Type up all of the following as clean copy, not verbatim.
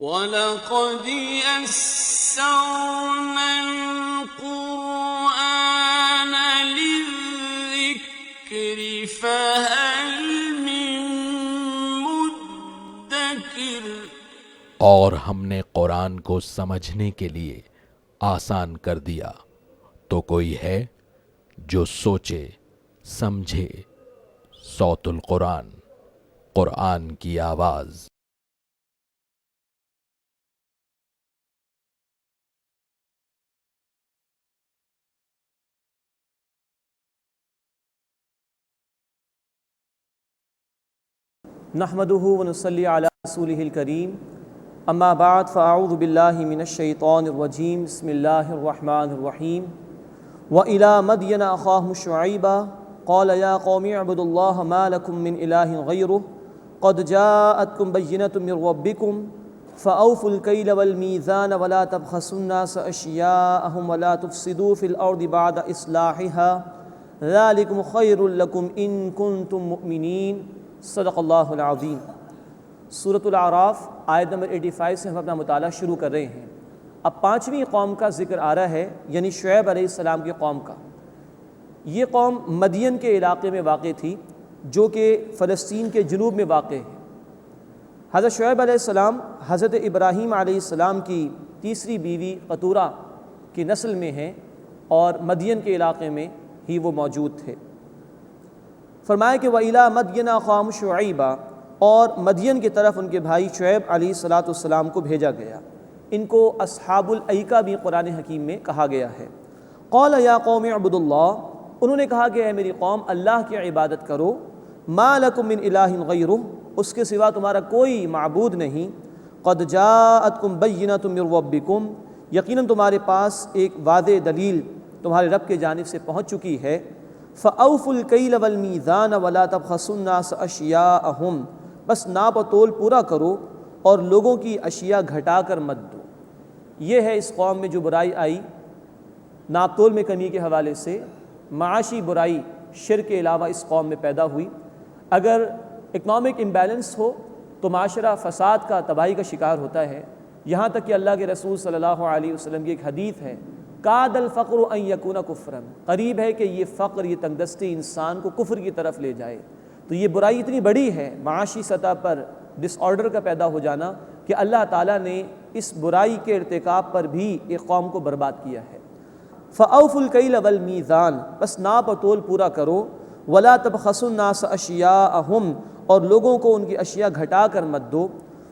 وَلَقَدْ يَسَّرْنَا الْقُرْآنَ لِلذِّكْرِ فَهَلْ مِن مُّدَّكِرٍ۔ اور ہم نے قرآن کو سمجھنے کے لیے آسان کر دیا، تو کوئی ہے جو سوچے سمجھے۔ صوت القرآن، قرآن کی آواز۔ نحمده ونصلي على رسوله الكريم اما بعد فاعوذ بالله من الشيطان الرجيم بسم الله الرحمن الرحيم وإلى مدين أخاهم شعيبا قال يا قوم اعبدوا الله ما لكم من إله غيره قد جاءتكم بينة من ربكم فأوفوا الكيل والميزان ولا تبخسوا الناس أشياءهم ولا تفسدوا في الأرض بعد إصلاحها ذلكم خير لكم إن كنتم مؤمنين۔ صدق اللہ العظیم۔ سورۃ الاعراف آیت نمبر 85 سے ہم اپنا مطالعہ شروع کر رہے ہیں۔ اب 5ویں قوم کا ذکر آ رہا ہے، یعنی شعیب علیہ السلام کی قوم کا۔ یہ قوم مدین کے علاقے میں واقع تھی، جو کہ فلسطین کے جنوب میں واقع ہے۔ حضرت شعیب علیہ السلام حضرت ابراہیم علیہ السلام کی تیسری بیوی قطورہ کی نسل میں ہیں، اور مدین کے علاقے میں ہی وہ موجود تھے۔ فرمایا کہ وَإِلَىٰ مَدْيَنَ أَخَاهُمْ شُعَيْبًا، اور مدین کی طرف ان کے بھائی شعیب علیہ السلام کو بھیجا گیا۔ ان کو اصحاب الایکہ بھی قرآن حکیم میں کہا گیا ہے۔ قَالَ يَا قَوْمِ اعْبُدُوا اللَّهَ، انہوں نے کہا کہ اے میری قوم اللہ کی عبادت کرو، مَا لَكُم مِّنْ إِلَٰهٍ غَيْرُهُ، اس کے سوا تمہارا کوئی معبود نہیں۔ قَدْ جَاءَتْكُمْ بَيِّنَةٌ مِّن رَّبِّكُمْ، یقیناً تمہارے پاس ایک واضح دلیل تمہارے رب کے جانب سے پہنچ چکی ہے۔ فَأَوْفُوا الْكَيْلَ وَالْمِيزَانَ وَلَا تَبْخَسُوا النَّاسَ أَشْيَاءَهُمْ، بس ناپ و تول پورا کرو اور لوگوں کی اشیاء گھٹا کر مت دو۔ یہ ہے اس قوم میں جو برائی آئی ناپ تول میں کمی کے حوالے سے، معاشی برائی شرک کے علاوہ اس قوم میں پیدا ہوئی۔ اگر اکنامک امبیلنس ہو تو معاشرہ فساد کا، تباہی کا شکار ہوتا ہے، یہاں تک کہ اللہ کے رسول صلی اللہ علیہ وسلم کی ایک حدیث ہے، کاد الفقر ان یکون کفرا، قریب ہے کہ یہ فقر، یہ تنگدستی انسان کو کفر کی طرف لے جائے۔ تو یہ برائی اتنی بڑی ہے معاشی سطح پر ڈس آرڈر کا پیدا ہو جانا، کہ اللہ تعالیٰ نے اس برائی کے ارتکاب پر بھی ایک قوم کو برباد کیا ہے۔ فَأَوْفُوا الْكَيْلَ وَالْمِيزَانَ، بس ناپ و تول پورا کرو، وَلَا تَبْخَسُوا النَّاسَ أَشْيَاءَهُمْ، اور لوگوں کو ان کی اشیاء گھٹا کر مت دو،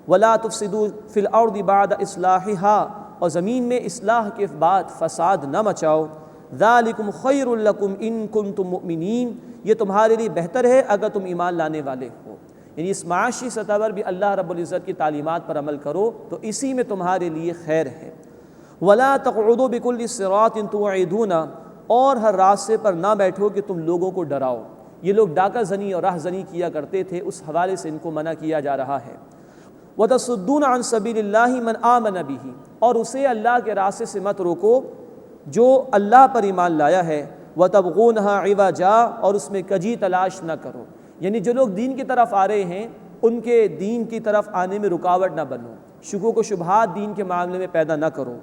وَلَا تُفْسِدُوا فِي الْأَرْضِ بَعْدَ إِصْلَاحِهَا، اور زمین میں اصلاح کے بعد فساد نہ مچاؤ۔ ذَلِكُمْ خَيْرٌ لَكُمْ إِن كُنتُم مُؤْمِنِينَ، یہ تمہارے لیے بہتر ہے اگر تم ایمان لانے والے ہو۔ یعنی اس معاشی سطح پر بھی اللہ رب العزت کی تعلیمات پر عمل کرو تو اسی میں تمہارے لیے خیر ہے۔ وَلَا تَقْعُدُوا بِكُلِّ صِرَاطٍ تُوعِدُونَ، اور ہر راستے پر نہ بیٹھو کہ تم لوگوں کو ڈراؤ۔ یہ لوگ ڈاکہ زنی اور راہ زنی کیا کرتے تھے، اس حوالے سے ان کو منع کیا جا رہا ہے۔ وَتَصُدُّونَ عَن سَبِيلِ اللَّهِ مَنْ آمَنَ بِهِ، اور اسے اللہ کے راستے سے مت روکو جو اللہ پر ایمان لایا ہے۔ وَتَبْغُونَهَا عِوَجًا، اور اس میں کجی تلاش نہ کرو، یعنی جو لوگ دین کی طرف آ رہے ہیں ان کے دین کی طرف آنے میں رکاوٹ نہ بنو، شکوک و شبہات دین کے معاملے میں پیدا نہ کرو۔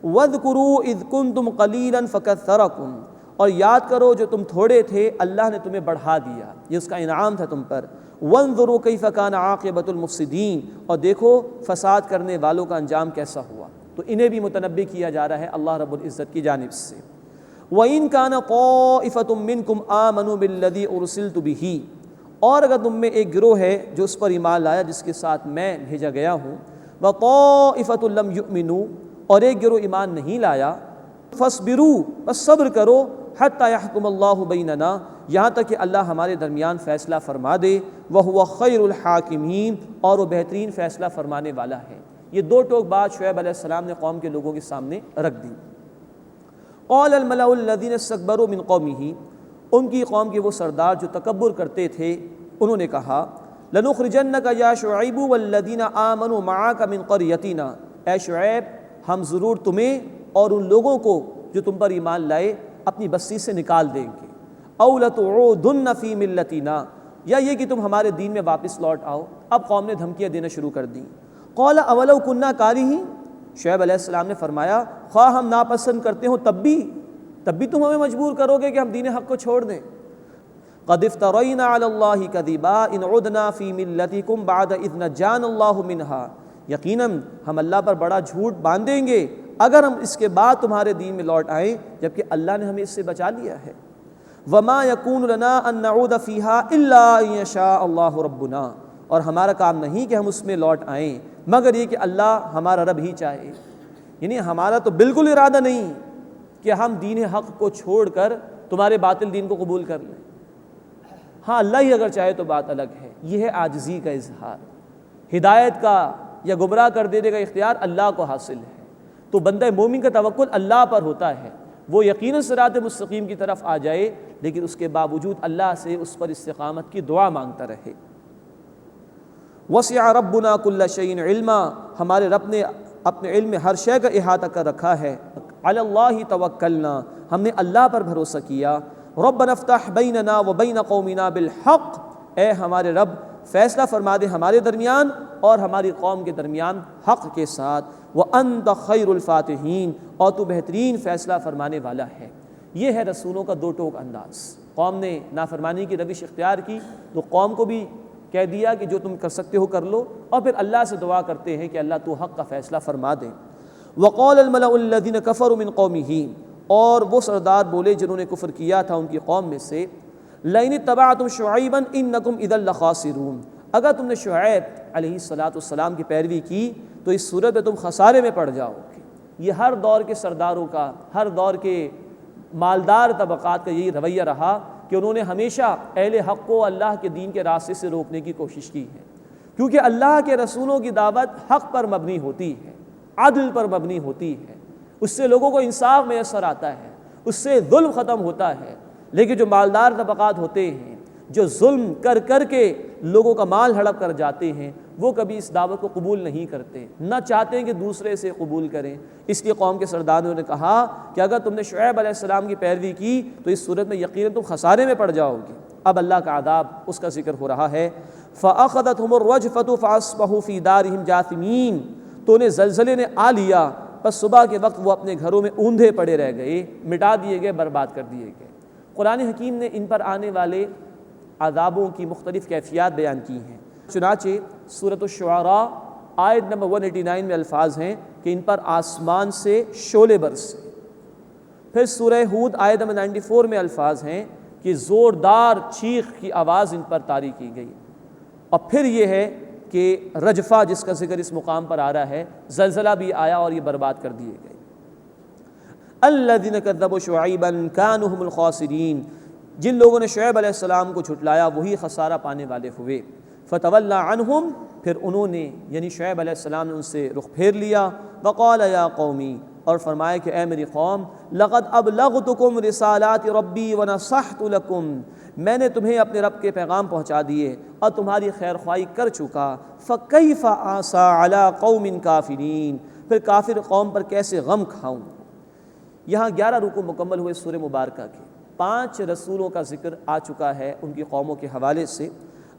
وَاذْكُرُوا إِذْ كُنْتُمْ قَلِيلًا فَكَثَّرَكُمْ، اور یاد کرو جو تم تھوڑے تھے اللہ نے تمہیں بڑھا دیا، یہ اس کا انعام تھا تم پر۔ وَانظُرُوا كَيْفَ كَانَ عَاقِبَةُ الْمُفْسِدِينَ، اور دیکھو فساد کرنے والوں کا انجام کیسا ہوا۔ تو انہیں بھی متنبہ کیا جا رہا ہے اللہ رب العزت کی جانب سے۔ وَإِن كَانَ طَائِفَةٌ مِّنكُمْ آمَنُوا بِالَّذِي أُرْسِلْتُ بِهِ، اور اگر تم میں ایک گروہ ہے جو اس پر ایمان لایا جس کے ساتھ میں بھیجا گیا ہوں، وَطَائِفَةٌ لَمْ يُؤْمِنُوا، اور ایک گروہ ایمان نہیں لایا، فَاصْبِرُوا، بس صبر کرو، حَتَّى يَحْكُمَ اللَّهُ بَيْنَنَا، یہاں تک کہ اللہ ہمارے درمیان فیصلہ فرما دے، وَهُوَ خَيْرُ الْحَاكِمِينَ، اور وہ بہترین فیصلہ فرمانے والا ہے۔ یہ دو ٹوک بات شعیب علیہ السلام نے قوم کے لوگوں کے سامنے رکھ دی۔ قال الملأ الذين استكبروا من قومه، ان کی قوم کے وہ سردار جو تکبر کرتے تھے انہوں نے کہا، لنخرجنك يا شعيب والذين آمنوا معك من قريتنا، اے شعیب ہم ضرور تمہیں اور ان لوگوں کو جو تم پر ایمان لائے اپنی بستی سے نکال دیں گے۔ او لتعودن في ملتنا، یا یہ کہ تم ہمارے دین میں واپس لوٹ آؤ۔ اب قوم نے دھمکیاں دینا شروع کر دیں۔ قال اولو کننا کارہین، شعیب علیہ السلام نے فرمایا خواہ ہم ناپسند کرتے ہوں تب بھی تم ہمیں مجبور کرو گے کہ ہم دین حق کو چھوڑ دیں۔ قد افترینا علی اللہ کذبا ان عدنا فی ملتکم بعد اذ نجانا اللہ منہا، یقیناً ہم اللہ پر بڑا جھوٹ باندھیں گے اگر ہم اس کے بعد تمہارے دین میں لوٹ آئیں جبکہ اللہ نے ہمیں اس سے بچا لیا ہے۔ وما یکون لنا ان نعود فیہا الا ان یشاء اللہ ربنا، اور ہمارا کام نہیں کہ ہم اس میں لوٹ آئیں مگر یہ کہ اللہ ہمارا رب ہی چاہے، یعنی ہمارا تو بالکل ارادہ نہیں کہ ہم دین حق کو چھوڑ کر تمہارے باطل دین کو قبول کر لیں۔ ہاں اللہ ہی اگر چاہے تو بات الگ ہے، یہ ہے عاجزی کا اظہار۔ ہدایت کا یا گمراہ کر دینے کا اختیار اللہ کو حاصل ہے، تو بندہ مومن کا توکل اللہ پر ہوتا ہے، وہ یقیناً صراط مستقیم کی طرف آ جائے لیکن اس کے باوجود اللہ سے اس پر استقامت کی دعا مانگتا رہے۔ وسع ربنا کل شیء علما، ہمارے رب نے اپنے علم میں ہر شے کا احاطہ کر رکھا ہے۔ علی اللہ توکلنا، ہم نے اللہ پر بھروسہ کیا۔ ربنا افتح بیننا وبین قومنا بالحق، اے ہمارے رب فیصلہ فرما دے ہمارے درمیان اور ہماری قوم کے درمیان حق کے ساتھ۔ وانت خیر الفاتحین، اور تو بہترین فیصلہ فرمانے والا ہے۔ یہ ہے رسولوں کا دو ٹوک انداز۔ قوم نے نافرمانی کی روش اختیار کی تو قوم کو بھی کہہ دیا کہ جو تم کر سکتے ہو کر لو، اور پھر اللہ سے دعا کرتے ہیں کہ اللہ تو حق کا فیصلہ فرما دے۔ وقال الملأ الذین کفروا من قومہ، اور وہ سردار بولے جنہوں نے کفر کیا تھا ان کی قوم میں سے، لئن اتبعتم شعیبا انکم اذا لخاسرون، اگر تم نے شعیب علیہ السلام کی پیروی کی تو اس صورت میں تم خسارے میں پڑ جاؤ گے۔ یہ ہر دور کے سرداروں کا، ہر دور کے مالدار طبقات کا یہی رویہ رہا کہ انہوں نے ہمیشہ اہل حق کو اللہ کے دین کے راستے سے روکنے کی کوشش کی ہے، کیونکہ اللہ کے رسولوں کی دعوت حق پر مبنی ہوتی ہے، عدل پر مبنی ہوتی ہے، اس سے لوگوں کو انصاف میسر آتا ہے، اس سے ظلم ختم ہوتا ہے۔ لیکن جو مالدار طبقات ہوتے ہیں، جو ظلم کر کر کے لوگوں کا مال ہڑپ کر جاتے ہیں، وہ کبھی اس دعوت کو قبول نہیں کرتے، نہ چاہتے ہیں کہ دوسرے سے قبول کریں۔ اس لیے قوم کے سرداروں نے کہا کہ اگر تم نے شعیب علیہ السلام کی پیروی کی تو اس صورت میں یقیناً تم خسارے میں پڑ جاؤ گے۔ اب اللہ کا عذاب اس کا ذکر ہو رہا ہے۔ فَأَخَذَتْهُمُ الرَّجْفَةُ فَأَصْبَحُوا فِي دَارِهِمْ جَاثِمِينَ، تو انہیں زلزلے نے آ لیا، پس صبح کے وقت وہ اپنے گھروں میں اوندھے پڑے رہ گئے، مٹا دیے گئے، برباد کر دیے گئے۔ قرآن حکیم نے ان پر آنے والے عذابوں کی مختلف کیفیات بیان کی ہیں۔ چنانچہ سورۃ الشعراء آیت نمبر 189 میں الفاظ ہیں کہ ان پر آسمان سے شعلے برسے۔ پھر سورہ ہود آیت نمبر 94 میں الفاظ ہیں کہ زوردار چیخ کی آواز ان پر طاری کی گئی۔ اور پھر یہ ہے کہ رجفہ جس کا ذکر اس مقام پر آ رہا ہے، زلزلہ بھی آیا اور یہ برباد کر دیے گئے۔ الذین کذبوا شعیبا کانوا هم الخاسرین، جن لوگوں نے شعیب علیہ السلام کو جھٹلایا وہی خسارہ پانے والے ہوئے۔ فتولی عنہم، پھر انہوں نے یعنی شعیب علیہ السلام نے ان سے رخ پھیر لیا۔ وقال یا قومی، اور فرمایا کہ اے میری قوم، لقد ابلغتکم رسالات ربی ونصحت لکم، میں نے تمہیں اپنے رب کے پیغام پہنچا دیے اور تمہاری خیر خواہی کر چکا۔ فکیف آسیٰ علی قوم کافرین، پھر کافر قوم پر کیسے غم کھاؤں۔ یہاں 11 رکوع مکمل ہوئے سورہ مبارکہ کے، 5 رسولوں کا ذکر آ چکا ہے ان کی قوموں کے حوالے سے۔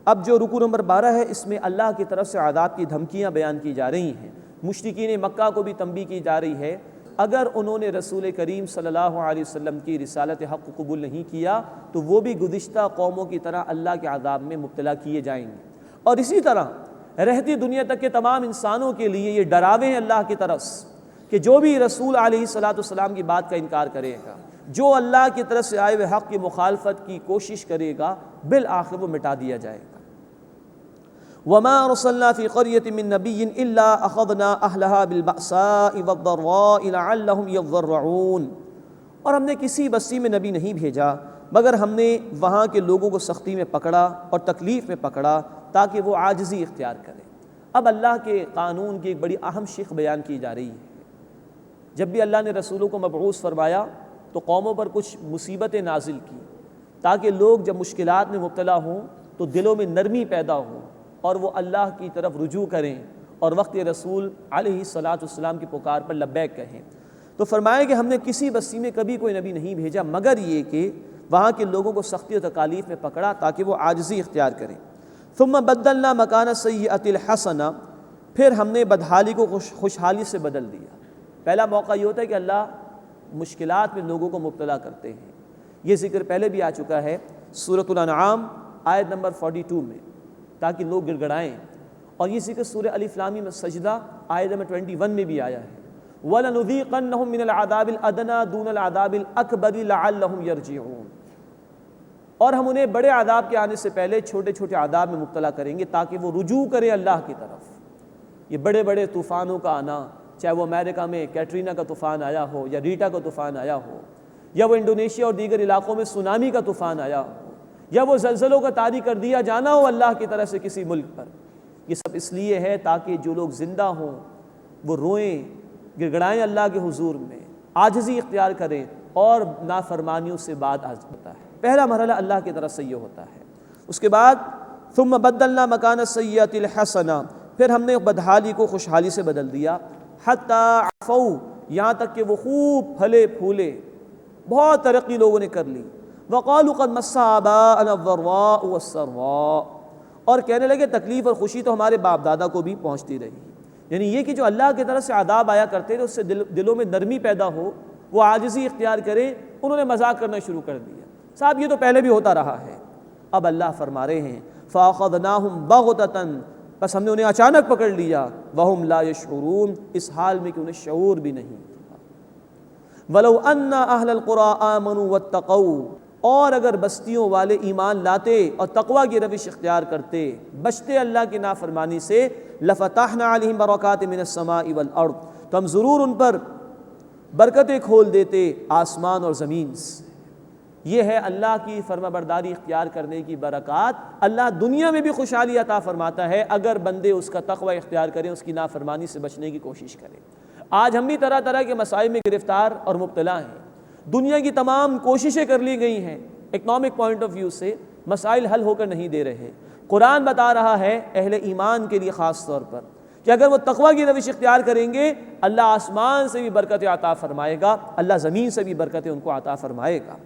اب جو رکوع نمبر 12 ہے اس میں اللہ کی طرف سے عذاب کی دھمکیاں بیان کی جا رہی ہیں۔ مشرکین مکہ کو بھی تنبیہ کی جا رہی ہے اگر انہوں نے رسول کریم صلی اللہ علیہ وسلم کی رسالت حق کو قبول نہیں کیا تو وہ بھی گزشتہ قوموں کی طرح اللہ کے عذاب میں مبتلا کیے جائیں گے۔ اور اسی طرح رہتی دنیا تک کے تمام انسانوں کے لیے یہ ڈراوے ہیں اللہ کی طرف کہ جو بھی رسول علیہ السلام کی بات کا انکار کرے گا، جو اللہ کی طرف سے آئے ہوئے حق کی مخالفت کی کوشش کرے گا، بالآخر وہ مٹا دیا جائے گا۔ وما ارسلنا فی قریۃ من نبی الا اخذنا اہلها بالبأساء والضراء لعلهم یضرعون، اور ہم نے کسی بستی میں نبی نہیں بھیجا مگر ہم نے وہاں کے لوگوں کو سختی میں پکڑا اور تکلیف میں پکڑا تاکہ وہ عاجزی اختیار کریں۔ اب اللہ کے قانون کی ایک بڑی اہم شق بیان کی جا رہی ہے۔ جب بھی اللہ نے رسولوں کو مبعوث فرمایا تو قوموں پر کچھ مصیبتیں نازل کی تاکہ لوگ جب مشکلات میں مبتلا ہوں تو دلوں میں نرمی پیدا ہو اور وہ اللہ کی طرف رجوع کریں اور وقت رسول علیہ السلام کی پکار پر لبیک کہیں۔ تو فرمایا کہ ہم نے کسی بستی میں کبھی کوئی نبی نہیں بھیجا مگر یہ کہ وہاں کے لوگوں کو سختی و تکالیف میں پکڑا تاکہ وہ عاجزی اختیار کریں۔ ثم بدلنا مکان السیئۃ الحسنہ، پھر ہم نے بدحالی کو خوشحالی سے بدل دیا۔ پہلا موقع یہ ہوتا ہے کہ اللہ مشکلات میں لوگوں کو مبتلا کرتے ہیں، یہ ذکر پہلے بھی آ چکا ہے سورۃ الانعام آیت نمبر 42 میں، تاکہ لوگ گڑ گڑائیں، اور یہ ذکر سورہ الف لام میم سجدہ آیت نمبر 21 میں بھی آیا ہے، وَلَنُذِيقَنَّهُم مِّنَ الْعَذَابِ الْأَدْنَىٰ دُونَ الْعَذَابِ الْأَكْبَرِ لَعَلَّهُمْ يَرْجِعُونَ، اور ہم انہیں بڑے عذاب کے آنے سے پہلے چھوٹے چھوٹے عذاب میں مبتلا کریں گے تاکہ وہ رجوع کریں اللہ کی طرف۔ یہ بڑے بڑے طوفانوں کا آنا، چاہے وہ امریکہ میں کیٹرینا کا طوفان آیا ہو، یا ریٹا کا طوفان آیا ہو، یا وہ انڈونیشیا اور دیگر علاقوں میں سونامی کا طوفان آیا ہو، یا وہ زلزلوں کا طاری کر دیا جانا ہو اللہ کی طرف سے کسی ملک پر، یہ سب اس لیے ہے تاکہ جو لوگ زندہ ہوں وہ روئیں، گڑ گڑائیں اللہ کے حضور میں، عاجزی اختیار کریں اور نافرمانیوں سے بعد ہوتا ہے۔ پہلا مرحلہ اللہ کی طرف سے یہ ہوتا ہے۔ اس کے بعد ثم بدلنا مکان السیئۃ الحسنہ، پھر ہم نے بدحالی کو خوشحالی سے بدل دیا، حتی عفوا، یہاں تک کہ وہ خوب پھلے پھولے، بہت ترقی لوگوں نے کر لی، وقالوا قد مس آباءنا الضراء والسراء، اور کہنے لگے تکلیف اور خوشی تو ہمارے باپ دادا کو بھی پہنچتی رہی، یعنی یہ کہ جو اللہ کی طرف سے عذاب آیا کرتے تھے اس سے دلوں میں نرمی پیدا ہو، وہ عاجزی اختیار کریں، انہوں نے مذاق کرنا شروع کر دیا۔ صاحب یہ تو پہلے بھی ہوتا رہا ہے۔ اب اللہ فرما رہے ہیں فَأَخَذْنَاهُمْ بَغْتَةً، بس ہم نے انہیں اچانک پکڑ لیا، وَهُمْ لَا يَشْعُرُونَ، اس حال میں کہ انہیں شعور بھی نہیں۔ وَلَوْ أَنَّ أَهْلَ الْقُرَىٰ آمَنُوا وَاتَّقَوْا، اور اگر بستیوں والے ایمان لاتے اور تقوی کی روش اختیار کرتے، بچتے اللہ کی نافرمانی سے، لَفَتَحْنَا عَلَيْهِمْ بَرَكَاتٍ مِّنَ السَّمَاءِ وَالْأَرْضِ، تو ہم ضرور ان پر برکتیں کھول دیتے آسمان اور زمین سے۔ یہ ہے اللہ کی فرما برداری اختیار کرنے کی برکات۔ اللہ دنیا میں بھی خوشحالی عطا فرماتا ہے اگر بندے اس کا تقوی اختیار کریں، اس کی نافرمانی سے بچنے کی کوشش کریں۔ آج ہم بھی طرح طرح کے مسائل میں گرفتار اور مبتلا ہیں، دنیا کی تمام کوششیں کر لی گئی ہیں، اکنامک پوائنٹ آف ویو سے مسائل حل ہو کر نہیں دے رہے۔ قرآن بتا رہا ہے اہل ایمان کے لیے خاص طور پر کہ اگر وہ تقوی کی روش اختیار کریں گے، اللہ آسمان سے بھی برکتیں عطا فرمائے گا، اللہ زمین سے بھی برکتیں ان کو عطا فرمائے گا۔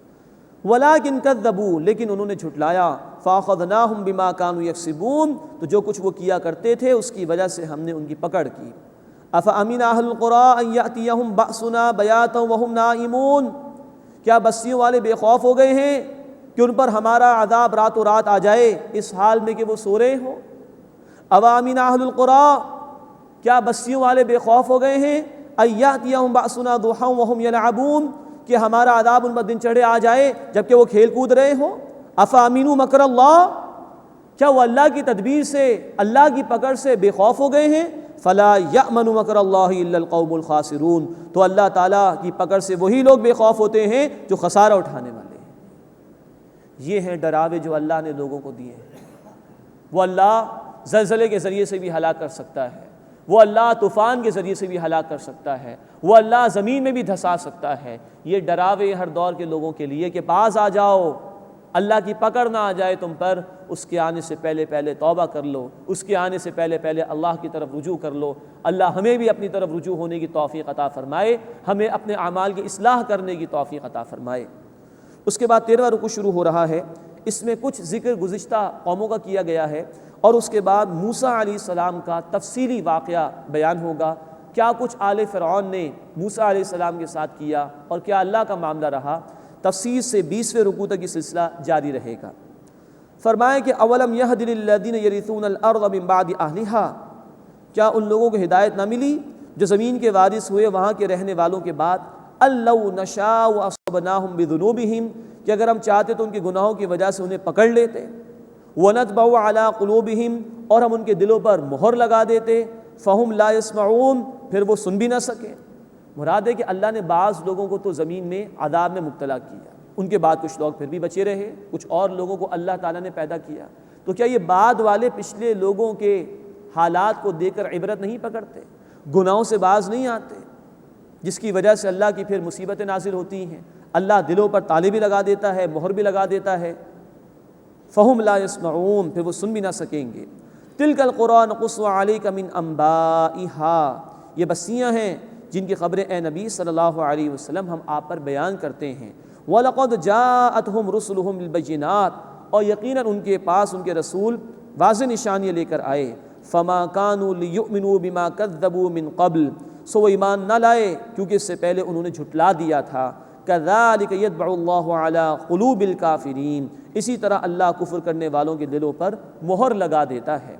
وَلَٰكِن كَذَّبُوا، لیکن انہوں نے جھٹلایا، فَأَخَذْنَاهُمْ بِمَا كَانُوا يَكْسِبُونَ، تو جو کچھ وہ کیا کرتے تھے اس کی وجہ سے ہم نے ان کی پکڑ کی۔ أَفَأَمِنَ أَهْلُ الْقُرَىٰ أَن يَأْتِيَهُمْ بَأْسُنَا بَيَاتًا وَهُمْ نَائِمُونَ، کیا بستیوں والے بے خوف ہو گئے ہیں کہ ان پر ہمارا عذاب راتوں رات آ جائے اس حال میں کہ وہ سو رہے ہوں؟ أَوَأَمِنَ أَهْلُ الْقُرَىٰ، کیا بستیوں والے بے خوف ہو گئے ہیں أن يَأْتِيَهُمْ بَأْسُنَا ضُحًى وَهُمْ يَلْعَبُونَ، کہ ہمارا عذاب ان پر دن چڑھے آ جائے جبکہ وہ کھیل کود رہے ہوں؟ افامنوا مکر اللہ، کیا وہ اللہ کی تدبیر سے، اللہ کی پکڑ سے بے خوف ہو گئے ہیں؟ فلا یأمن مکر اللہ الا القوم الخاسرون، تو اللہ تعالیٰ کی پکڑ سے وہی لوگ بے خوف ہوتے ہیں جو خسارہ اٹھانے والے ہیں۔ یہ ہیں ڈراوے جو اللہ نے لوگوں کو دیے ہیں۔ وہ اللہ زلزلے کے ذریعے سے بھی ہلاک کر سکتا ہے، وہ اللہ طوفان کے ذریعے سے بھی ہلاک کر سکتا ہے، وہ اللہ زمین میں بھی دھسا سکتا ہے۔ یہ ڈراوے ہر دور کے لوگوں کے لیے کہ پاس آ جاؤ، اللہ کی پکڑ نہ آ جائے تم پر، اس کے آنے سے پہلے پہلے توبہ کر لو، اس کے آنے سے پہلے پہلے اللہ کی طرف رجوع کر لو۔ اللہ ہمیں بھی اپنی طرف رجوع ہونے کی توفیق عطا فرمائے، ہمیں اپنے اعمال کی اصلاح کرنے کی توفیق عطا فرمائے۔ اس کے بعد 13واں رکوع شروع ہو رہا ہے، اس میں کچھ ذکر گزشتہ قوموں کا کیا گیا ہے، اور اس کے بعد موسیٰ علیہ السلام کا تفصیلی واقعہ بیان ہوگا، کیا کچھ آل فرعون نے موسیٰ علیہ السلام کے ساتھ کیا اور کیا اللہ کا معاملہ رہا۔ تفصیل سے 20ویں رکوع تک یہ سلسلہ جاری رہے گا۔ فرمائیں کہ اولم یہد للذین یرثون الارض من بعد اہلہا، کیا ان لوگوں کو ہدایت نہ ملی جو زمین کے وارث ہوئے وہاں کے رہنے والوں کے بعد، ان لو نشاء اصبناہم بذنوبہم، کہ اگر ہم چاہتے تو ان کے گناہوں کی وجہ سے انہیں پکڑ لیتے، ونطبع علی قلوبہم، اور ہم ان کے دلوں پر مہر لگا دیتے، فہم لا یسمعون، پھر وہ سن بھی نہ سکے۔ مراد ہے کہ اللہ نے بعض لوگوں کو تو زمین میں عذاب میں مبتلا کیا، ان کے بعد کچھ لوگ پھر بھی بچے رہے، کچھ اور لوگوں کو اللہ تعالیٰ نے پیدا کیا۔ تو کیا یہ بعد والے پچھلے لوگوں کے حالات کو دیکھ کر عبرت نہیں پکڑتے، گناہوں سے باز نہیں آتے، جس کی وجہ سے اللہ کی پھر مصیبتیں نازل ہوتی ہیں، اللہ دلوں پر تالے بھی لگا دیتا ہے، مہر بھی لگا دیتا ہے۔ فہم لا یسمعون، پھر وہ سن بھی نہ سکیں گے۔ تلک القری نقص علیک من انبائہا، یہ بستیاں ہیں جن کی خبریں اے نبی صلی اللہ علیہ وسلم ہم آپ پر بیان کرتے ہیں۔ وَلَقَدْ جَاءَتْهُمْ رُسُلُهُمْ بِالْبَيِّنَاتِ، اور یقیناً ان کے پاس ان کے رسول واضح نشانیاں لے کر آئے۔ فما كانوا ليؤمنوا بما كذبوا من قبل، سو وہ ایمان نہ لائے کیونکہ اس سے پہلے انہوں نے جھٹلا دیا تھا۔ كذلك يطبع الله على قلوب الكافرين، اسی طرح اللہ کفر کرنے والوں کے دلوں پر مہر لگا دیتا ہے۔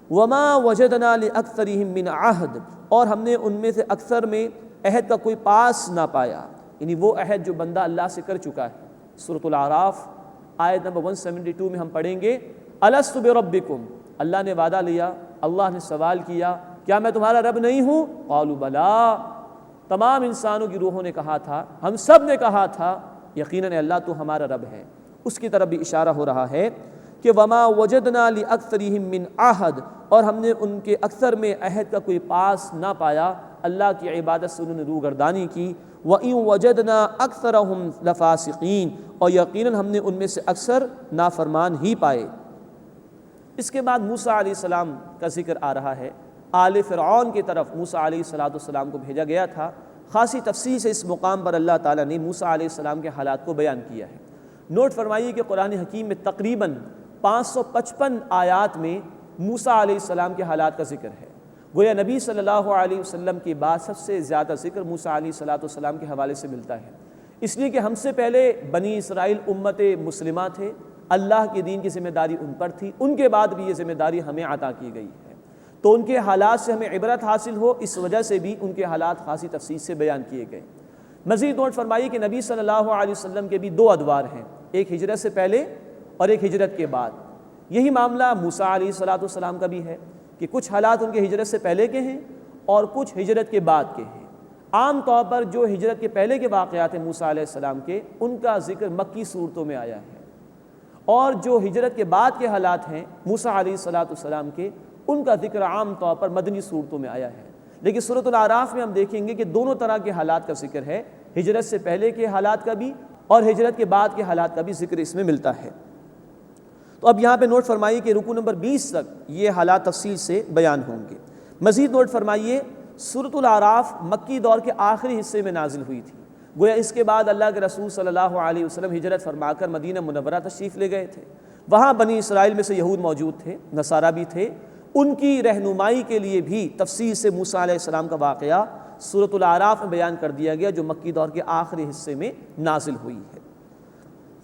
وما وجدنا لأكثرهم من عہد، اور ہم نے ان میں سے اکثر میں عہد کا کوئی پاس نہ پایا، یعنی وہ عہد جو بندہ اللہ سے کر چکا ہے۔ سورۃ الاعراف آیت نمبر 172 میں ہم پڑھیں گے الست بربکم، اللہ نے وعدہ لیا، اللہ نے سوال کیا کیا میں تمہارا رب نہیں ہوں؟ قالوا بلا، تمام انسانوں کی روحوں نے کہا تھا، ہم سب نے کہا تھا یقیناً اللہ تو ہمارا رب ہے۔ اس کی طرف بھی اشارہ ہو رہا ہے کہ وما وجدنا لأکثرهم من عہد، اور ہم نے ان کے اکثر میں عہد کا کوئی پاس نہ پایا، اللہ کی عبادت سے انہوں نے روگردانی کی۔ وَإِن وَجَدْنَا أَكْثَرَهُمْ لَفَاسِقِينَ، اور یقیناً ہم نے ان میں سے اکثر نافرمان ہی پائے۔ اس کے بعد موسیٰ علیہ السلام کا ذکر آ رہا ہے۔ آل فرعون کی طرف موسیٰ علیہ السلام کو بھیجا گیا تھا۔ خاصی تفصیل سے اس مقام پر اللہ تعالیٰ نے موسیٰ علیہ السلام کے حالات کو بیان کیا ہے۔ نوٹ فرمائیے کہ قرآن حکیم میں تقریباً 555 آیات میں موسیٰ علیہ السلام کے حالات کا ذکر ہے۔ گویا نبی صلی اللہ علیہ وسلم کے بعد سب سے زیادہ ذکر موسیٰ علیہ السلام کے حوالے سے ملتا ہے، اس لیے کہ ہم سے پہلے بنی اسرائیل امت مسلمہ تھے، اللہ کے دین کی ذمہ داری ان پر تھی، ان کے بعد بھی یہ ذمہ داری ہمیں عطا کی گئی ہے، تو ان کے حالات سے ہمیں عبرت حاصل ہو، اس وجہ سے بھی ان کے حالات خاصی تفصیل سے بیان کیے گئے۔ مزید نوٹ فرمائیے کہ نبی صلی اللہ علیہ وسلم کے بھی 2 ادوار ہیں، ایک ہجرت سے پہلے اور ایک ہجرت کے بعد۔ یہی معاملہ موسیٰ علیہ السلام کا بھی ہے کہ کچھ حالات ان کے ہجرت سے پہلے کے ہیں اور کچھ ہجرت کے بعد کے ہیں۔ عام طور پر جو ہجرت کے پہلے کے واقعات ہیں موسیٰ علیہ السلام کے، ان کا ذکر مکی صورتوں میں آیا ہے، اور جو ہجرت کے بعد کے حالات ہیں موسیٰ علیہ السلام کے، ان کا ذکر عام طور پر مدنی صورتوں میں آیا ہے۔ لیکن سورۃ الاعراف میں ہم دیکھیں گے کہ دونوں طرح کے حالات کا ذکر ہے، ہجرت سے پہلے کے حالات کا بھی اور ہجرت کے بعد کے حالات کا بھی ذکر اس میں ملتا ہے۔ تو اب یہاں پہ نوٹ فرمائیے کہ رکوع نمبر 20 تک یہ حالات تفصیل سے بیان ہوں گے۔ مزید نوٹ فرمائیے سورۃ الاعراف مکی دور کے آخری حصے میں نازل ہوئی تھی، گویا اس کے بعد اللہ کے رسول صلی اللہ علیہ وسلم ہجرت فرما کر مدینہ منورہ تشریف لے گئے تھے۔ وہاں بنی اسرائیل میں سے یہود موجود تھے، نصارہ بھی تھے، ان کی رہنمائی کے لیے بھی تفصیل سے موسیٰ علیہ السلام کا واقعہ سورۃ الاعراف میں بیان کر دیا گیا، جو مکی دور کے آخری حصے میں نازل ہوئی ہے۔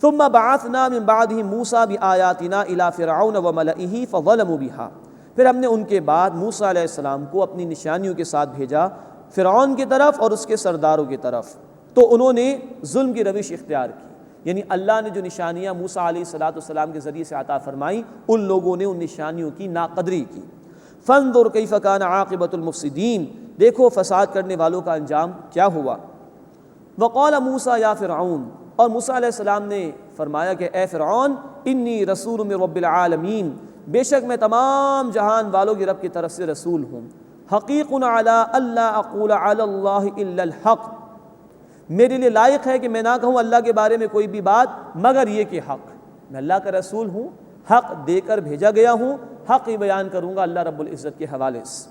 ثم بعثنا من بعده موسیٰ بآیاتنا الی فرعون وملئہ فظلموا بها، پھر ہم نے ان کے بعد موسیٰ علیہ السلام کو اپنی نشانیوں کے ساتھ بھیجا فرعون کی طرف اور اس کے سرداروں کی طرف، تو انہوں نے ظلم کی روش اختیار کی، یعنی اللہ نے جو نشانیاں موسیٰ علیہ السلام کے ذریعے سے عطا فرمائیں، ان لوگوں نے ان نشانیوں کی ناقدری کی۔ فانظر کیف کان عاقبۃ المفسدین، دیکھو فساد کرنے والوں کا انجام کیا ہوا۔ وقال موسیٰ یا فرعون، اور موسیٰ علیہ السلام نے فرمایا کہ اے فرعون انی رسول من رب العالمین، بے شک میں تمام جہان والوں کے رب کی طرف سے رسول ہوں۔ حقیق علی الا اقول علی اللہ الا الحق، میرے لیے لائق ہے کہ میں نہ کہوں اللہ کے بارے میں کوئی بھی بات مگر یہ کہ حق، میں اللہ کا رسول ہوں، حق دے کر بھیجا گیا ہوں، حق ہی بیان کروں گا اللہ رب العزت کے حوالے سے۔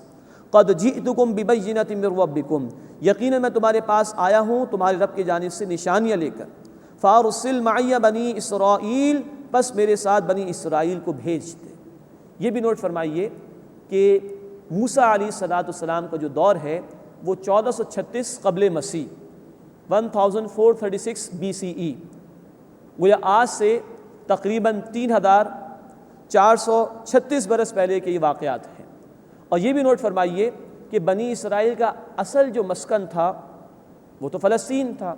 قد جئتکم ببینۃ من ربکم، یقیناً میں تمہارے پاس آیا ہوں تمہارے رب کی جانب سے نشانیاں لے کر۔ فارسل معی بنی اسرائیل، بس میرے ساتھ بنی اسرائیل کو بھیج دے۔ یہ بھی نوٹ فرمائیے کہ موسیٰ علیہ السلام کا جو دور ہے وہ 1436 قبل مسیح 1436 BCE، گویا آج سے تقریباً 3436 برس پہلے کے یہ واقعات ہیں۔ اور یہ بھی نوٹ فرمائیے کہ بنی اسرائیل کا اصل جو مسکن تھا وہ تو فلسطین تھا،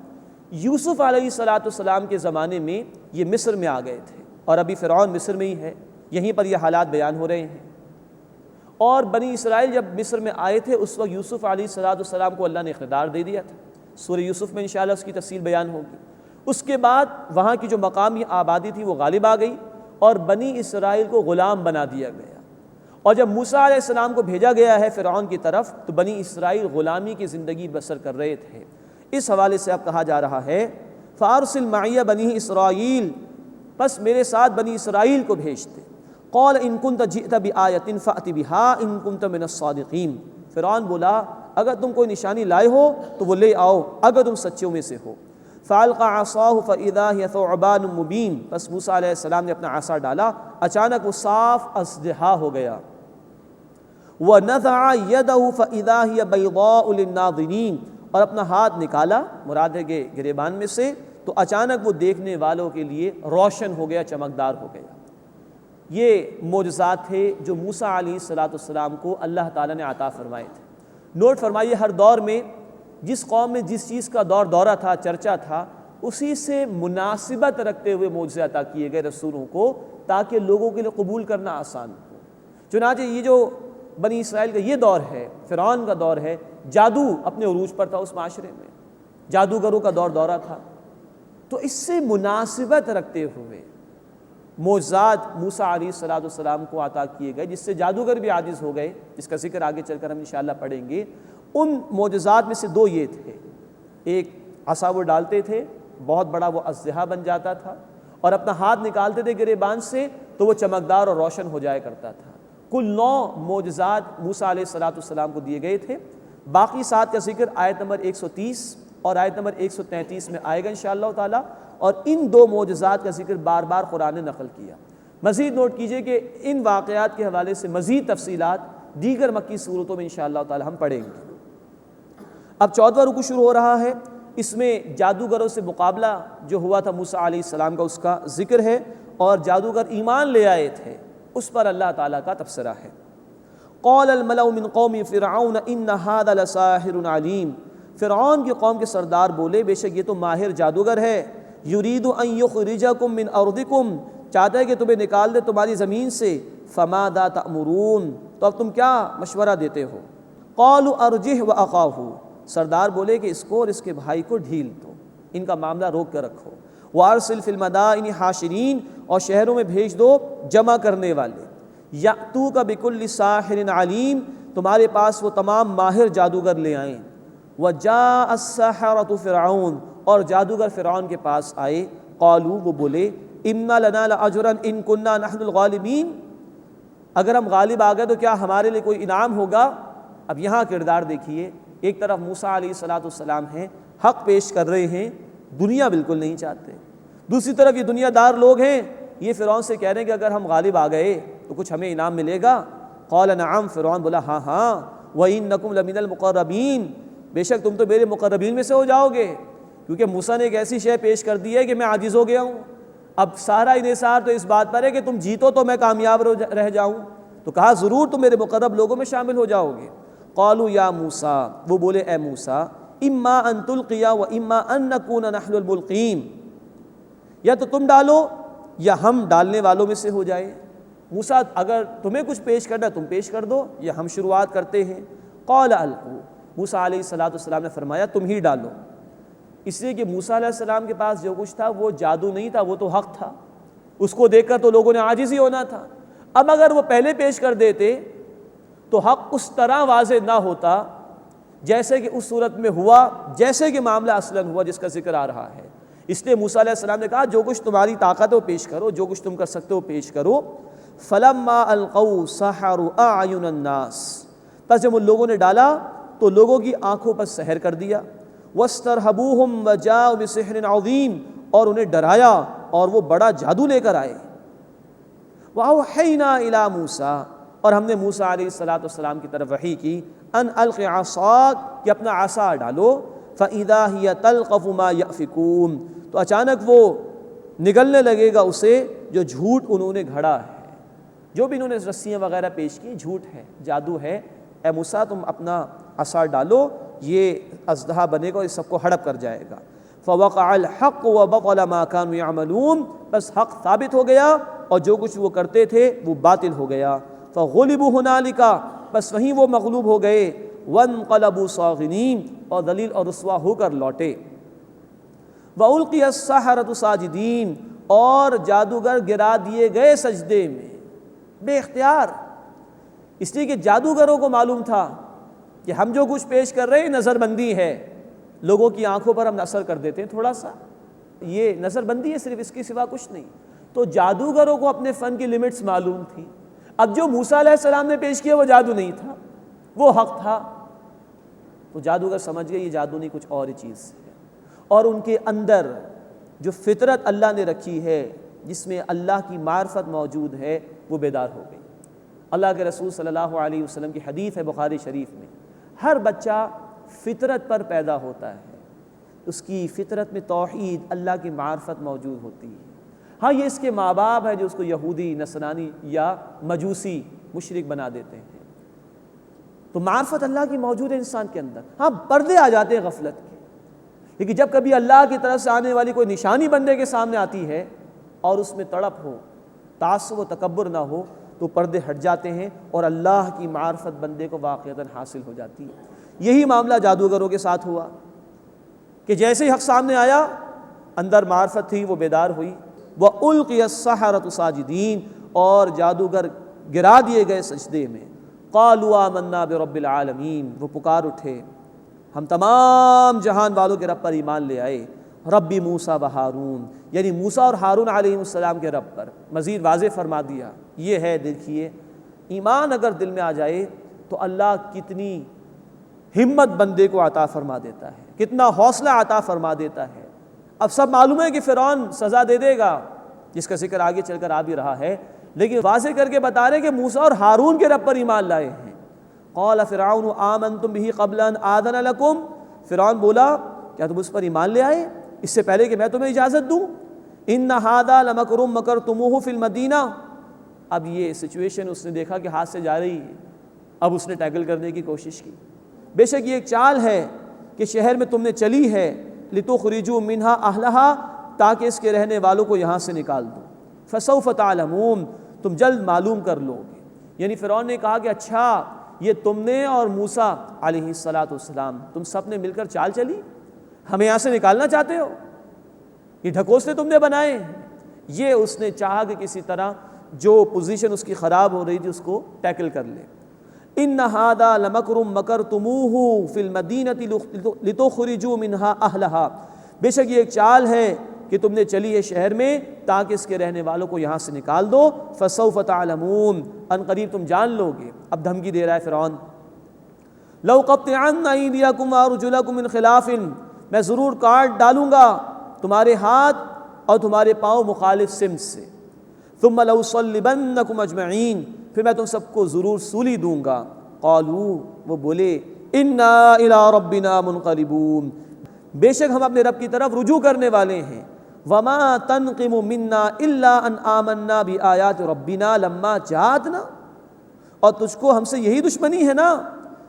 یوسف علیہ السلام کے زمانے میں یہ مصر میں آ گئے تھے، اور ابھی فرعون مصر میں ہی ہے، یہیں پر یہ حالات بیان ہو رہے ہیں۔ اور بنی اسرائیل جب مصر میں آئے تھے اس وقت یوسف علیہ السلام کو اللہ نے اقتدار دے دیا تھا، سورہ یوسف میں انشاءاللہ اس کی تفصیل بیان ہوگی۔ اس کے بعد وہاں کی جو مقامی آبادی تھی وہ غالب آ گئی اور بنی اسرائیل کو غلام بنا دیا گیا، اور جب موسیٰ علیہ السلام کو بھیجا گیا ہے فرعون کی طرف تو بنی اسرائیل غلامی کی زندگی بسر کر رہے تھے۔ اس حوالے سے اب کہا جا رہا ہے فارسل معی بنی اسرائیل، بس میرے ساتھ بنی اسرائیل کو بھیج دے۔ قال ان کنت جئت بآیۃ فأت بها ان کنت من الصادقین، فرعون بولا اگر تم کوئی نشانی لائے ہو تو وہ لے آؤ اگر تم سچوں میں سے ہو۔ فالقى عصاه فاذا هي ثعبان مبین، بس موسیٰ علیہ السلام نے اپنا عصا ڈالا، اچانک وہ صاف اژدہا ہو گیا۔ وَنَزَعَ يَدَهُ فَإِذَا هِيَ بَيْضَاءُ لِلنَّاظِرِينَ، اور اپنا ہاتھ نکالا، مراد ہے کہ گریبان میں سے، تو اچانک وہ دیکھنے والوں کے لیے روشن ہو گیا، چمکدار ہو گیا۔ یہ معجزات تھے جو موسیٰ علیہ السلام کو اللہ تعالیٰ نے عطا فرمائے تھے۔ نوٹ فرمائیے، ہر دور میں جس قوم میں جس چیز کا دورہ تھا، چرچا تھا، اسی سے مناسبت رکھتے ہوئے معجزے عطا کیے گئے رسولوں کو، تاکہ لوگوں کے لیے قبول کرنا آسان ہو۔ چنانچہ یہ جو بنی اسرائیل کا یہ دور ہے، فرعون کا دور ہے، جادو اپنے عروج پر تھا، اس معاشرے میں جادوگروں کا دورہ تھا، تو اس سے مناسبت رکھتے ہوئے معجزات موسیٰ علیہ السلام کو عطا کیے گئے، جس سے جادوگر بھی عاجز ہو گئے، جس کا ذکر آگے چل کر ہم انشاءاللہ پڑھیں گے۔ ان معجزات میں سے دو یہ تھے، ایک عصا وہ ڈالتے تھے، بہت بڑا وہ اژدہا بن جاتا تھا، اور اپنا ہاتھ نکالتے تھے گریبان سے تو وہ چمکدار اور روشن ہو جایا کرتا تھا۔ کل 9 معجزات موسیٰ علیہ السلام کو دیے گئے تھے۔ باقی 7 کا ذکر آیت نمبر 130 اور آیت نمبر 133 میں آئے گا انشاءاللہ تعالیٰ، اور ان 2 معجزات کا ذکر بار بار قرآن نے نقل کیا۔ مزید نوٹ کیجئے کہ ان واقعات کے حوالے سے مزید تفصیلات دیگر مکی صورتوں میں انشاءاللہ تعالیٰ ہم پڑھیں گے۔ اب 14واں رکوع شروع ہو رہا ہے، اس میں جادوگروں سے مقابلہ جو ہوا تھا موسیٰ علیہ السلام کا، اس کا ذکر ہے، اور جادوگر ایمان لے آئے تھے، اس پر اللہ تعالیٰ کا تبصرہ ہے۔ قال الملأ من قوم فرعون ان هذا لساحر علیم، فرعون کی قوم کے سردار بولے بے شک یہ تو ماہر جادوگر ہے، یرید ان یخرجکم من ارضکم، چاہتا ہے کہ تمہیں نکال دے تمہاری زمین سے، فماذا تأمرون، تو اب تم کیا مشورہ دیتے ہو؟ قالوا ارجہ واخاہ، سردار بولے کہ اس کو اور اس کے بھائی کو ڈھیل دو، ان کا معاملہ روک کر رکھو، وارسل فی المدائن حاشرین، اور شہروں میں بھیج دو جمع کرنے والے، یأتوک بکل ساحر علیم، تمہارے پاس وہ تمام ماہر جادوگر لے آئیں، وجاء السحرۃ فرعون، اور جادوگر فرعون کے پاس آئے، قالوا وہ بولے ان لنا لاجرا ان کنا نحن الغالبین، اگر ہم غالب آ گئے تو کیا ہمارے لیے کوئی انعام ہوگا؟ اب یہاں کردار دیکھیے، ایک طرف موسیٰ علیہ السلام ہیں، حق پیش کر رہے ہیں، دنیا بالکل نہیں چاہتے، دوسری طرف یہ دنیا دار لوگ ہیں، یہ فرعون سے کہہ رہے ہیں کہ اگر ہم غالب آ گئے تو کچھ ہمیں انعام ملے گا۔ قال نعم، فرعون بولا ہاں ہاں، وَإِنَّكُمْ لَمِنَ الْمُقَرَّبِينَ، بے شک تم تو میرے مقربین میں سے ہو جاؤ گے، کیونکہ موسیٰ نے ایک ایسی شے پیش کر دی ہے کہ میں عاجز ہو گیا ہوں، اب سارا انحصار تو اس بات پر ہے کہ تم جیتو تو میں کامیاب رہ جاؤں، تو کہا ضرور تم میرے مقرب لوگوں میں شامل ہو جاؤ گے۔ قالوا یا موسیٰ، وہ بولے اے موسیٰ، اما ان تلقی و اما ان نکون نحن الملقین، یا تو تم ڈالو یا ہم ڈالنے والوں میں سے ہو جائے۔ موسیٰ اگر تمہیں کچھ پیش کرنا تم پیش کر دو، یا ہم شروعات کرتے ہیں۔ قال القوا، موسیٰ علیہ السلام نے فرمایا تم ہی ڈالو، اس لیے کہ موسیٰ علیہ السلام کے پاس جو کچھ تھا وہ جادو نہیں تھا، وہ تو حق تھا، اس کو دیکھ کر تو لوگوں نے عاجز ہی ہونا تھا۔ اب اگر وہ پہلے پیش کر دیتے تو حق اس طرح واضح نہ ہوتا جیسے کہ اس صورت میں ہوا، جیسے کہ معاملہ اصلاً ہوا جس کا ذکر آ رہا ہے۔ اس لیے موسیٰ علیہ السلام نے کہا جو کچھ تمہاری طاقت ہے وہ پیش کرو، جو کچھ تم کر سکتے ہو پیش کرو۔ فلما القوا سحروا اعین الناس، پس جب ان لوگوں نے ڈالا تو لوگوں کی آنکھوں پر سحر کر دیا۔ واسترہبوہم وجاؤا بسحر عظیم، اور انہیں ڈرایا اور وہ بڑا جادو لے کر آئے۔ واوحینا الی موسیٰ، اور ہم نے موسیٰ علیہ السلام کی طرف وحی کی، ان الق عصاک، کہ اپنا عصا ڈالو، فاذا ہی تلقف ما یأفکون، تو اچانک وہ نگلنے لگے گا اسے جو جھوٹ انہوں نے گھڑا ہے، جو بھی انہوں نے رسیاں وغیرہ پیش کی جھوٹ ہے، جادو ہے۔ اے موسیٰ تم اپنا عصا ڈالو، یہ اژدہا بنے گا اور اس سب کو ہڑپ کر جائے گا۔ فوقع الحق وبطل ما كانوا يعملون، بس حق ثابت ہو گیا اور جو کچھ وہ کرتے تھے وہ باطل ہو گیا۔ فغلبوا هنالك، بس وہیں وہ مغلوب ہو گئے۔ وانقلبوا صاغرین، اور ذلیل اور رسوا ہو کر لوٹے۔ وَأُلْقِيَ السَّحَرَةُ ساجدین، اور جادوگر گرا دیے گئے سجدے میں بے اختیار، اس لیے کہ جادوگروں کو معلوم تھا کہ ہم جو کچھ پیش کر رہے ہیں نظر بندی ہے، لوگوں کی آنکھوں پر ہم اثر کر دیتے ہیں تھوڑا سا، یہ نظر بندی ہے صرف، اس کے سوا کچھ نہیں۔ تو جادوگروں کو اپنے فن کی لیمٹس معلوم تھی۔ اب جو موسیٰ علیہ السلام نے پیش کیا وہ جادو نہیں تھا، وہ حق تھا، تو جادوگر سمجھ گئے یہ جادو نہیں کچھ اور ہی چیز ہے، اور ان کے اندر جو فطرت اللہ نے رکھی ہے جس میں اللہ کی معرفت موجود ہے وہ بیدار ہو گئی۔ اللہ کے رسول صلی اللہ علیہ وسلم کی حدیث ہے بخاری شریف میں، ہر بچہ فطرت پر پیدا ہوتا ہے، اس کی فطرت میں توحید، اللہ کی معرفت موجود ہوتی ہے۔ ہاں یہ اس کے ماں باپ ہے جو اس کو یہودی، نصرانی یا مجوسی، مشرک بنا دیتے ہیں۔ تو معرفت اللہ کی موجود ہے انسان کے اندر، ہاں پردے آ جاتے ہیں غفلت کے، لیکن جب کبھی اللہ کی طرف سے آنے والی کوئی نشانی بندے کے سامنے آتی ہے اور اس میں تڑپ ہو، تعصب و تکبر نہ ہو، تو پردے ہٹ جاتے ہیں اور اللہ کی معرفت بندے کو واقعتاً حاصل ہو جاتی ہے۔ یہی معاملہ جادوگروں کے ساتھ ہوا کہ جیسے ہی حق سامنے آیا، اندر معرفت تھی، وہ بیدار ہوئی۔ وَأُلْقِيَ السَّحَرَةُ ساجدین، اور جادوگر گرا دیے گئے سجدے میں۔ قَالُوا آمَنَّا بِرَبِّ الْعَالَمِينَ، وہ پکار اٹھے، ہم تمام جہان والوں کے رب پر ایمان لے آئے، ربی موسیٰ و ہارون، یعنی موسیٰ اور ہارون علیہ السلام کے رب پر۔ مزید واضح فرما دیا، یہ ہے دیکھیے ایمان اگر دل میں آ جائے تو اللہ کتنی ہمت بندے کو عطا فرما دیتا ہے، کتنا حوصلہ عطا فرما دیتا ہے۔ اب سب معلوم ہے کہ فرعون سزا دے دے گا، جس کا ذکر آگے چل کر آ بھی رہا ہے، لیکن واضح کر کے بتا رہے کہ موسیٰ اور ہارون کے رب پر ایمان لائے ہیں۔ قال فرعون آمنتم به قبل ان آذن لکم، فرعون بولا کیا تم اس پر ایمان لے آئے اس سے پہلے کہ میں تمہیں اجازت دوں؟ ان ھذا لمکر مکرتموہ فی المدینہ، اب یہ سچویشن اس نے دیکھا کہ ہاتھ سے جا رہی ہے، اب اس نے ٹیکل کرنے کی کوشش کی۔ بے شک یہ ایک چال ہے کہ شہر میں تم نے چلی ہے، لتخرجوا منہا اہلہا، تاکہ اس کے رہنے والوں کو یہاں سے نکال دو، فسوف تعلمون، تم جلد معلوم کر لو گے۔ یعنی فرعون نے کہا کہ اچھا یہ تم نے اور موسیٰ علیہ السلام تم سب نے مل کر چال چلی، ہمیں یہاں سے نکالنا چاہتے ہو، یہ ڈھکوسلے تم نے بنائے ہیں۔ یہ اس نے چاہا کہ کسی طرح جو پوزیشن اس کی خراب ہو رہی تھی اس کو ٹیکل کر لے۔ ان ھذا لمکر مکرتموہ فی المدینۃ لتخرجوا منہا اہلہا، بے شک یہ ایک چال ہے کہ تم نے چلی ہے شہر میں تاکہ اس کے رہنے والوں کو یہاں سے نکال دو، فسوف تعلمون، ان قریب تم جان لو گے۔ اب دھمکی دے رہا ہے فرعون، لَأُقَطِّعَنَّ أَيْدِيَكُمْ وَأَرْجُلَكُمْ مِنْ خِلَافٍ، میں ضرور کاٹ ڈالوں گا تمہارے ہاتھ اور تمہارے پاؤں مخالف سمت سے، ثُمَّ لَأُصَلِّبَنَّكُمْ أَجْمَعِينَ، پھر میں تم سب کو ضرور سولی دوں گا۔ قالوا، وہ بولے، اِنَّا إِلَىٰ رَبِّنَا مُنْقَلِبُونَ، بے شک ہم اپنے رب کی طرف رجوع کرنے والے ہیں۔ وَمَا تَنْقِمُ مِنَّا إِلَّا أَنْ آمَنَّا بِآيَاتِ رَبِّنَا لَمَّا جَاءَتْنَا، اور تجھ کو ہم سے یہی دشمنی ہے نا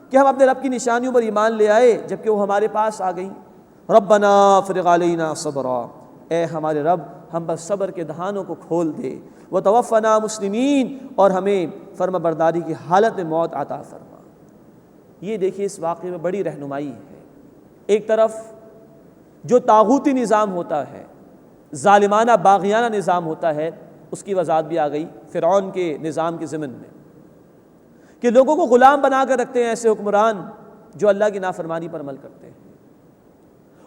کہ ہم اپنے رب کی نشانیوں پر ایمان لے آئے جبکہ وہ ہمارے پاس آ گئی۔ ربنا افرغ علینا صبرا، اے ہمارے رب ہم پر صبر کے دہانوں کو کھول دے، وتوفنا مسلمین، اور ہمیں فرما برداری کی حالت میں موت عطا فرما۔ یہ دیکھیے اس واقعے میں بڑی رہنمائی ہے۔ ایک طرف جو طاغوتی نظام ہوتا ہے، ظالمانہ باغیانہ نظام ہوتا ہے، اس کی وضاحت بھی آ گئی فرعون کے نظام کے ضمن میں، کہ لوگوں کو غلام بنا کر رکھتے ہیں ایسے حکمران جو اللہ کی نافرمانی پر عمل کرتے ہیں،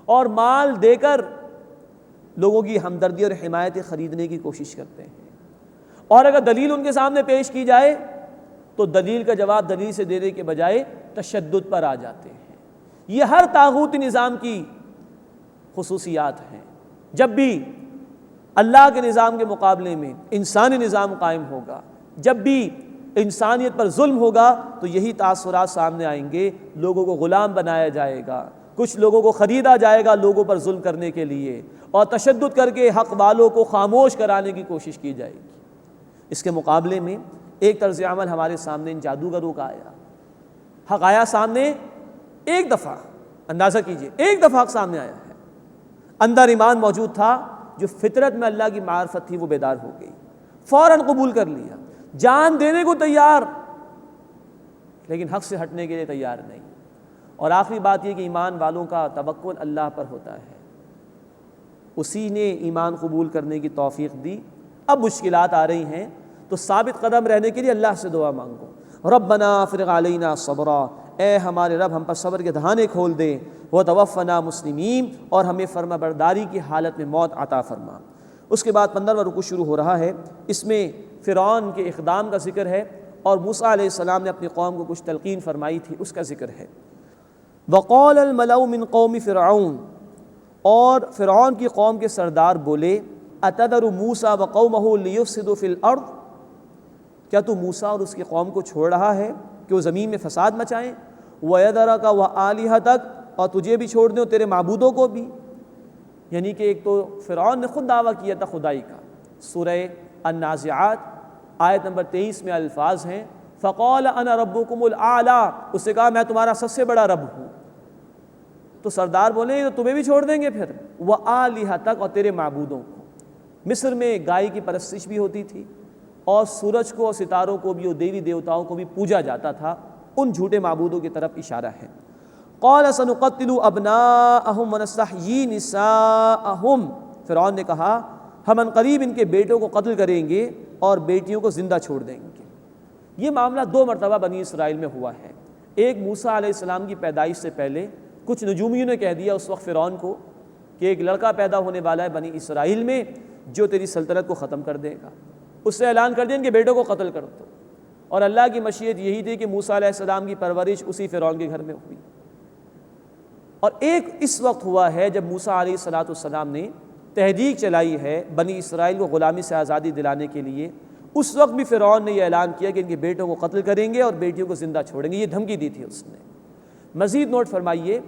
اور مال دے کر لوگوں کی ہمدردی اور حمایت خریدنے کی کوشش کرتے ہیں، اور اگر دلیل ان کے سامنے پیش کی جائے تو دلیل کا جواب دلیل سے دینے کے بجائے تشدد پر آ جاتے ہیں۔ یہ ہر طاغوتی نظام کی خصوصیات ہیں۔ جب بھی اللہ کے نظام کے مقابلے میں انسانی نظام قائم ہوگا، جب بھی انسانیت پر ظلم ہوگا، تو یہی تاثرات سامنے آئیں گے۔ لوگوں کو غلام بنایا جائے گا، کچھ لوگوں کو خریدا جائے گا لوگوں پر ظلم کرنے کے لیے، اور تشدد کر کے حق والوں کو خاموش کرانے کی کوشش کی جائے گی۔ اس کے مقابلے میں ایک طرز عمل ہمارے سامنے ان جادوگروں کا آیا۔ حق آیا سامنے، ایک دفعہ اندازہ کیجئے، ایک دفعہ حق سامنے آیا ہے، اندر ایمان موجود تھا، جو فطرت میں اللہ کی معرفت تھی وہ بیدار ہو گئی، فوراً قبول کر لیا، جان دینے کو تیار، لیکن حق سے ہٹنے کے لیے تیار نہیں۔ اور آخری بات یہ کہ ایمان والوں کا توکل اللہ پر ہوتا ہے، اسی نے ایمان قبول کرنے کی توفیق دی۔ اب مشکلات آ رہی ہیں تو ثابت قدم رہنے کے لیے اللہ سے دعا مانگو، ربنا افرغ علینا صبرا، اے ہمارے رب ہم پر صبر کے دہانے کھول دے، وتوفنا مسلمین، اور ہمیں فرما برداری کی حالت میں موت عطا فرما۔ اس کے بعد 15واں رکوع شروع ہو رہا ہے، اس میں فرعون کے اقدام کا ذکر ہے، اور موسیٰ علیہ السلام نے اپنی قوم کو کچھ تلقین فرمائی تھی، اس کا ذکر ہے۔ وقال الملأ من قوم فرعون، اور فرعون کی قوم کے سردار بولے، اتذر موسیٰ وقومہ لیفسدوا فی الارض، کیا تو موسیٰ اور اس کی قوم کو چھوڑ رہا ہے کہ وہ زمین میں فساد مچائیں؟ وَيَذَرَكَ وَآلِهَتَكَ، اور تجھے بھی چھوڑ دیں اور تیرے معبودوں کو بھی۔ یعنی کہ ایک تو فرعون نے خود دعویٰ کیا تھا خدائی کا۔ سورہ النازعات آیت نمبر 23 میں الفاظ ہیں فَقَالَ أَنَا رَبُّكُمُ الْأَعْلَىٰ، اس سے کہا میں تمہارا سب سے بڑا رب ہوں۔ تو سردار بولے تو تمہیں بھی چھوڑ دیں گے پھر، وَآلِهَتَكَ، اور تیرے معبودوں کو۔ مصر میں گائے کی پرستش بھی ہوتی تھی اور سورج کو اور ستاروں کو بھی اور دیوی دیوتاؤں کو بھی پوجا جاتا تھا، ان جھوٹے معبودوں کی طرف اشارہ ہے۔ قَالَ سَنُقَتِّلُ أَبْنَاءَهُمْ وَنَسْتَحْيِي نِسَاءَهُمْ، فرعون نے کہا ہم عنقریب ان کے بیٹوں کو قتل کریں گے اور بیٹیوں کو زندہ چھوڑ دیں گے۔ یہ معاملہ 2 مرتبہ بنی اسرائیل میں ہوا ہے۔ ایک موسیٰ علیہ السلام کی پیدائش سے پہلے کچھ نجومیوں نے کہہ دیا اس وقت فرعون کو کہ ایک لڑکا پیدا ہونے والا ہے بنی اسرائیل میں جو تیری سلطنت کو ختم کر دے گا۔ اس سے اعلان کر دیا ان کے بیٹوں کو قتل کر دو، اور اللہ کی مشیت یہی تھی کہ موسیٰ علیہ السلام کی پرورش اسی فرعون کے گھر میں ہوئی۔ اور ایک اس وقت ہوا ہے جب موسیٰ علیہ السلام نے تحریک چلائی ہے بنی اسرائیل کو غلامی سے آزادی دلانے کے لیے، اس وقت بھی فرعون نے یہ اعلان کیا کہ ان کے بیٹوں کو قتل کریں گے اور بیٹیوں کو زندہ چھوڑیں گے، یہ دھمکی دی تھی اس نے۔ مزید نوٹ فرمائیے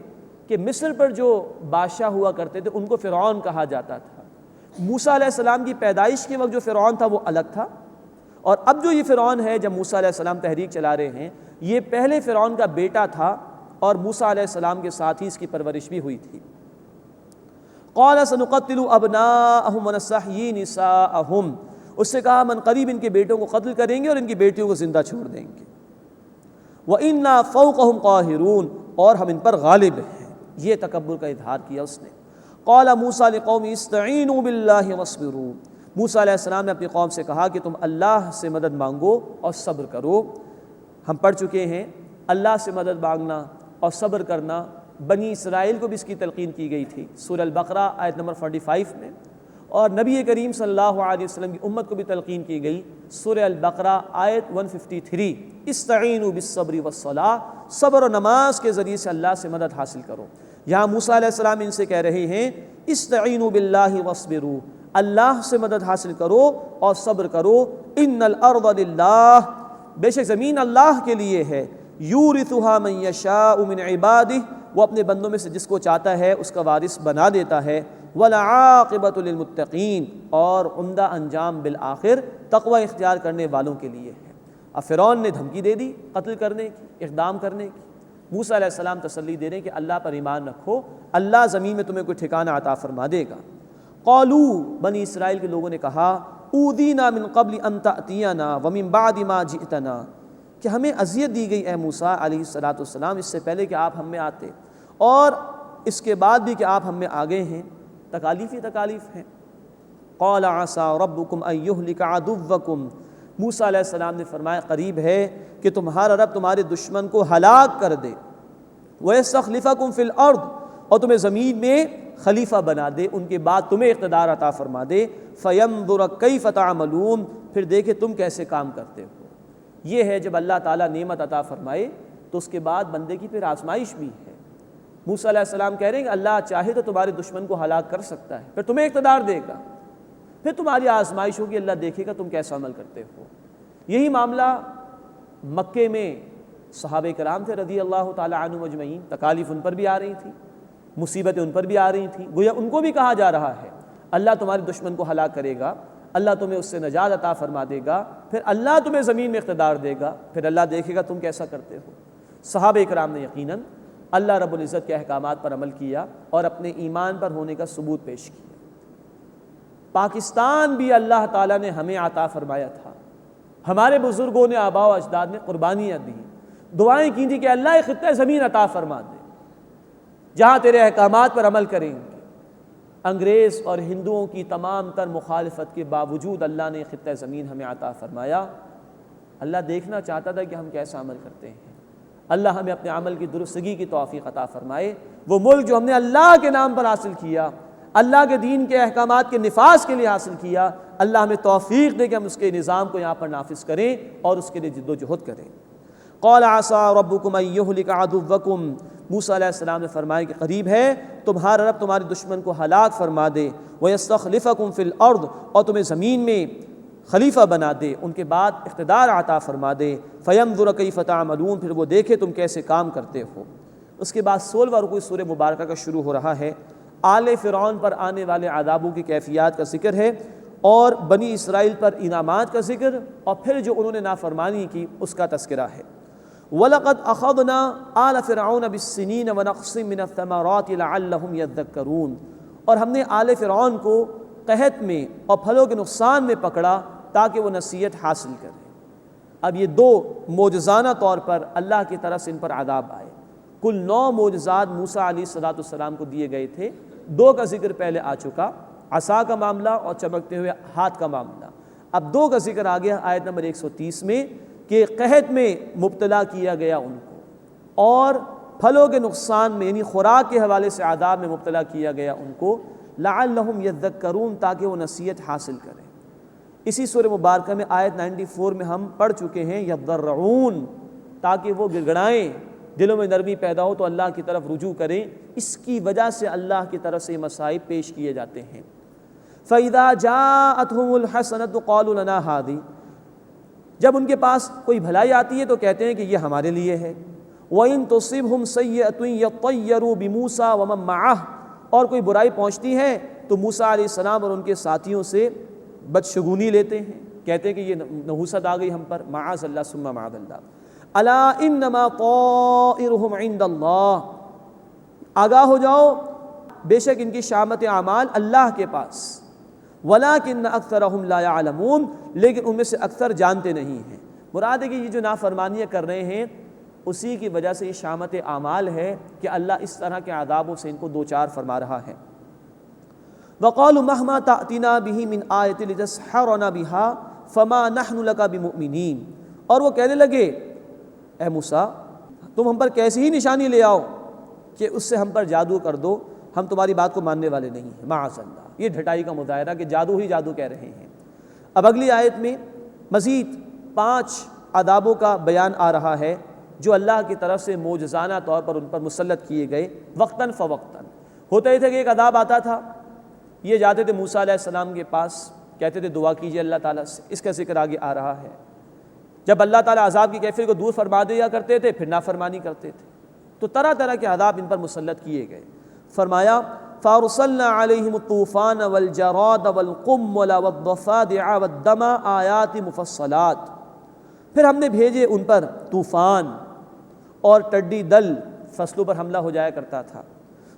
کہ مصر پر جو بادشاہ ہوا کرتے تھے ان کو فرعون کہا جاتا تھا۔ موسیٰ علیہ السلام کی پیدائش کے وقت جو فرعون تھا وہ الگ تھا، اور اب جو یہ فرعون ہے جب موسیٰ علیہ السلام تحریک چلا رہے ہیں، یہ پہلے فرعون کا بیٹا تھا اور موسیٰ علیہ السلام کے ساتھ ہی اس کی پرورش بھی ہوئی تھی۔ قَالَ سَنُقَتِّلُ أَبْنَاءَهُمْ وَنَسْتَحْيِي نِسَاءَهُمْ، اس سے کہا من قریب ان کے بیٹوں کو قتل کریں گے اور ان کی بیٹیوں کو زندہ چھوڑ دیں گے۔ وَإِنَّا فَوْقَهُمْ قَاهِرُونَ، اور ہم ان پر غالب ہیں۔ یہ تکبر کا اظہار کیا اس نے۔ قَالَ مُوسَىٰ لِقَوْمِهِ اسْتَعِينُوا بِاللَّهِ وَاصْبِرُوا، موسیٰ علیہ السلام نے اپنی قوم سے کہا کہ تم اللہ سے مدد مانگو اور صبر کرو۔ ہم پڑھ چکے ہیں اللہ سے مدد مانگنا اور صبر کرنا بنی اسرائیل کو بھی اس کی تلقین کی گئی تھی سورہ البقرہ آیت نمبر 45 میں، اور نبی کریم صلی اللہ علیہ وسلم کی امت کو بھی تلقین کی گئی سورہ البقرہ آیت 153، استعینوا بالصبر والصلاۃ، صبر و نماز کے ذریعے سے اللہ سے مدد حاصل کرو۔ یہاں موسیٰ علیہ السلام ان سے کہہ رہے ہیں استعینوا باللہ واصبروا، اللہ سے مدد حاصل کرو اور صبر کرو۔ ان الارض للہ، بے شک زمین اللہ کے لیے ہے، یورثها من یشاء من عبادہ، وہ اپنے بندوں میں سے جس کو چاہتا ہے اس کا وارث بنا دیتا ہے۔ وَالْعَاقِبَةُ لِلْمُتَّقِينَ، اور عمدہ انجام بالآخر تقوی اختیار کرنے والوں کے لیے ہے۔ اب فرعون نے دھمکی دے دی قتل کرنے کی، اقدام کرنے کی۔ موسیٰ علیہ السلام تسلی دے رہے ہیں کہ اللہ پر ایمان رکھو، اللہ زمین میں تمہیں کوئی ٹھکانہ عطا فرما دے گا۔ قالوا، بنی اسرائیل کے لوگوں نے کہا اوذینا من قبل ان تأتینا ومن بعد ما جئتنا، کہ ہمیں اذیت دی گئی اے موسیٰ علیہ السلام اس سے پہلے کہ آپ ہم میں آتے اور اس کے بعد بھی کہ آپ ہم میں آگئے ہیں، تکالیف ہی تکالیف ہیں۔ قال عسى ربكم ان يهلك عدوكم، موسیٰ علیہ السلام نے فرمایا قریب ہے کہ تمہارا رب تمہارے دشمن کو ہلاک کر دے، ويستخلفكم في الارض، اور تمہیں زمین میں خلیفہ بنا دے، ان کے بعد تمہیں اقتدار عطا فرما دے، فينظر كيف تعملون، پھر دیکھے تم کیسے کام کرتے ہو۔ یہ ہے جب اللہ تعالیٰ نعمت عطا فرمائے تو اس کے بعد بندے کی پھر آزمائش بھی ہے۔ موسیٰ علیہ السلام کہہ رہے ہیں کہ اللہ چاہے تو تمہارے دشمن کو ہلاک کر سکتا ہے، پھر تمہیں اقتدار دے گا، پھر تمہاری آزمائش ہوگی، اللہ دیکھے گا تم کیسا عمل کرتے ہو۔ یہی معاملہ مکے میں صحابہ کرام تھے رضی اللہ تعالیٰ عنہم اجمعین، تکالیف ان پر بھی آ رہی تھی، مصیبتیں ان پر بھی آ رہی تھیں، گویا ان کو بھی کہا جا رہا ہے اللہ تمہارے دشمن کو ہلاک کرے گا، اللہ تمہیں اس سے نجات عطا فرما دے گا، پھر اللہ تمہیں زمین میں اقتدار دے گا، پھر اللہ دیکھے گا تم کیسا کرتے ہو۔ صحابہ کرام نے یقیناً اللہ رب العزت کے احکامات پر عمل کیا اور اپنے ایمان پر ہونے کا ثبوت پیش کیا۔ پاکستان بھی اللہ تعالیٰ نے ہمیں عطا فرمایا تھا، ہمارے بزرگوں نے آباء و اجداد نے قربانیاں دی، دعائیں کی تھی کہ اللہ ایک خطہ زمین عطا فرما دے جہاں تیرے احکامات پر عمل کریں گے۔ انگریز اور ہندوؤں کی تمام تر مخالفت کے باوجود اللہ نے خطہ زمین ہمیں عطا فرمایا۔ اللہ دیکھنا چاہتا تھا کہ ہم کیسا عمل کرتے ہیں، اللہ ہمیں اپنے عمل کی درستگی کی توفیق عطا فرمائے۔ وہ ملک جو ہم نے اللہ کے نام پر حاصل کیا، اللہ کے دین کے احکامات کے نفاذ کے لیے حاصل کیا، اللہ ہمیں توفیق دے کہ ہم اس کے نظام کو یہاں پر نافذ کریں اور اس کے لیے جد و جہد کریں۔ قال عسى ربكم ان يهلك عدوكم، موسیٰ علیہ السلام نے فرمایا کہ قریب ہے تمہارا رب تمہارے دشمن کو ہلاک فرما دے، ويستخلفكم في الارض، اور تمہیں زمین میں خلیفہ بنا دے، ان کے بعد اقتدار عطا فرما دے، فینظر کیف تعملون، پھر وہ دیکھے تم کیسے کام کرتے ہو۔ اس کے بعد 16واں رکوع سورہ مبارکہ کا شروع ہو رہا ہے۔ آل فرعون پر آنے والے عذابوں کی کیفیات کا ذکر ہے، اور بنی اسرائیل پر انعامات کا ذکر، اور پھر جو انہوں نے نافرمانی کی اس کا تذکرہ ہے۔ وَلَقَدْ أَخَذْنَا آلَ فِرْعَوْنَ بِالسِّنِينَ وَنَقْصٍ مِّنَ الثَّمَرَاتِ لَعَلَّهُمْ يَذَّكَّرُونَ، اور ہم نے آل فرعون کو قحط میں اور پھلوں کے نقصان میں پکڑا تاکہ وہ نصیحت حاصل کریں۔ اب یہ 2 معجزانہ طور پر اللہ کی طرف سے ان پر عذاب آئے۔ کل 9 معجزات موسیٰ علیہ السلام کو دیے گئے تھے، 2 کا ذکر پہلے آ چکا، عصا کا معاملہ اور چمکتے ہوئے ہاتھ کا معاملہ۔ اب 2 کا ذکر آ گیا آیت نمبر 130 میں کہ قحط میں مبتلا کیا گیا ان کو، اور پھلوں کے نقصان میں یعنی خوراک کے حوالے سے عذاب میں مبتلا کیا گیا ان کو، لعلہم یذکرون، تاکہ وہ نصیحت حاصل کریں۔ اسی سورہ مبارکہ میں آیت 94 میں ہم پڑھ چکے ہیں یضرعون، تاکہ وہ گڑگڑائیں، دلوں میں نرمی پیدا ہو تو اللہ کی طرف رجوع کریں۔ اس کی وجہ سے اللہ کی طرف سے مصائب پیش کیے جاتے ہیں۔ فَإِذَا جَاءَتْهُمُ الْحَسَنَةُ قَالُوا لَنَا هَٰذِهِ، جب ان کے پاس کوئی بھلائی آتی ہے تو کہتے ہیں کہ یہ ہمارے لیے ہے۔ وَإِن تُصِبْهُمْ سَيِّئَةٌ يَطَّيَّرُوا بِمُوسَىٰ وَمَن مَّعَهُ، اور کوئی برائی پہنچتی ہے تو موسیٰ علیہ السلام اور ان کے ساتھیوں سے بدشگونی لیتے ہیں، کہتے ہیں کہ یہ نحوست آ گئی ہم پر، معاذ اللہ ثم معاذ اللہ۔ الا انما طائرهم عند اللہ، آگاہ ہو جاؤ بے شک ان کی شامت اعمال اللہ کے پاس، ولکن اکثرهم لا يعلمون، لیکن ان میں سے اکثر جانتے نہیں ہیں۔ مراد ہے کہ یہ جو نافرمانیاں کر رہے ہیں اسی کی وجہ سے یہ شامت اعمال ہے کہ اللہ اس طرح کے عذابوں سے ان کو دوچار فرما رہا ہے۔ وَقَالُوا مَهْمَا تَأْتِنَا بِهِ مِنْ آیَةٍ لِتَسْحَرَنَا بِهَا فَمَا نَحْنُ لَكَ بِمُؤْمِنِينَ، اور وہ کہنے لگے اے موسیٰ تم ہم پر کیسی ہی نشانی لے آؤ کہ اس سے ہم پر جادو کر دو، ہم تمہاری بات کو ماننے والے نہیں ہیں۔ معاذ اللہ، یہ ڈھٹائی کا مظاہرہ کہ جادو ہی جادو کہہ رہے ہیں۔ اب اگلی آیت میں مزید 5 عذابوں کا بیان آ رہا ہے جو اللہ کی طرف سے معجزانہ طور پر ان پر مسلط کیے گئے وقتاً فوقتاً۔ ہوتا ہی تھا کہ ایک عذاب آتا تھا، یہ جاتے تھے موسیٰ علیہ السلام کے پاس، کہتے تھے دعا کیجئے اللہ تعالیٰ سے، اس کا ذکر آگے آ رہا ہے۔ جب اللہ تعالیٰ عذاب کی کیفیت کو دور فرما دیا کرتے تھے پھر نافرمانی کرتے تھے، تو طرح طرح کے عذاب ان پر مسلط کیے گئے۔ فرمایا فَأَرْسَلْنَا عَلَيْهِمُ الطُّوفَانَ وَالْجَرَادَ وَالْقُمَّلَ وَالضَّفَادِعَ وَالدَّمَ آیَاتٍ مُفَصَّلَاتٍ، پھر ہم نے بھیجے ان پر طوفان اور ٹڈی دل، فصلوں پر حملہ ہو جایا کرتا تھا،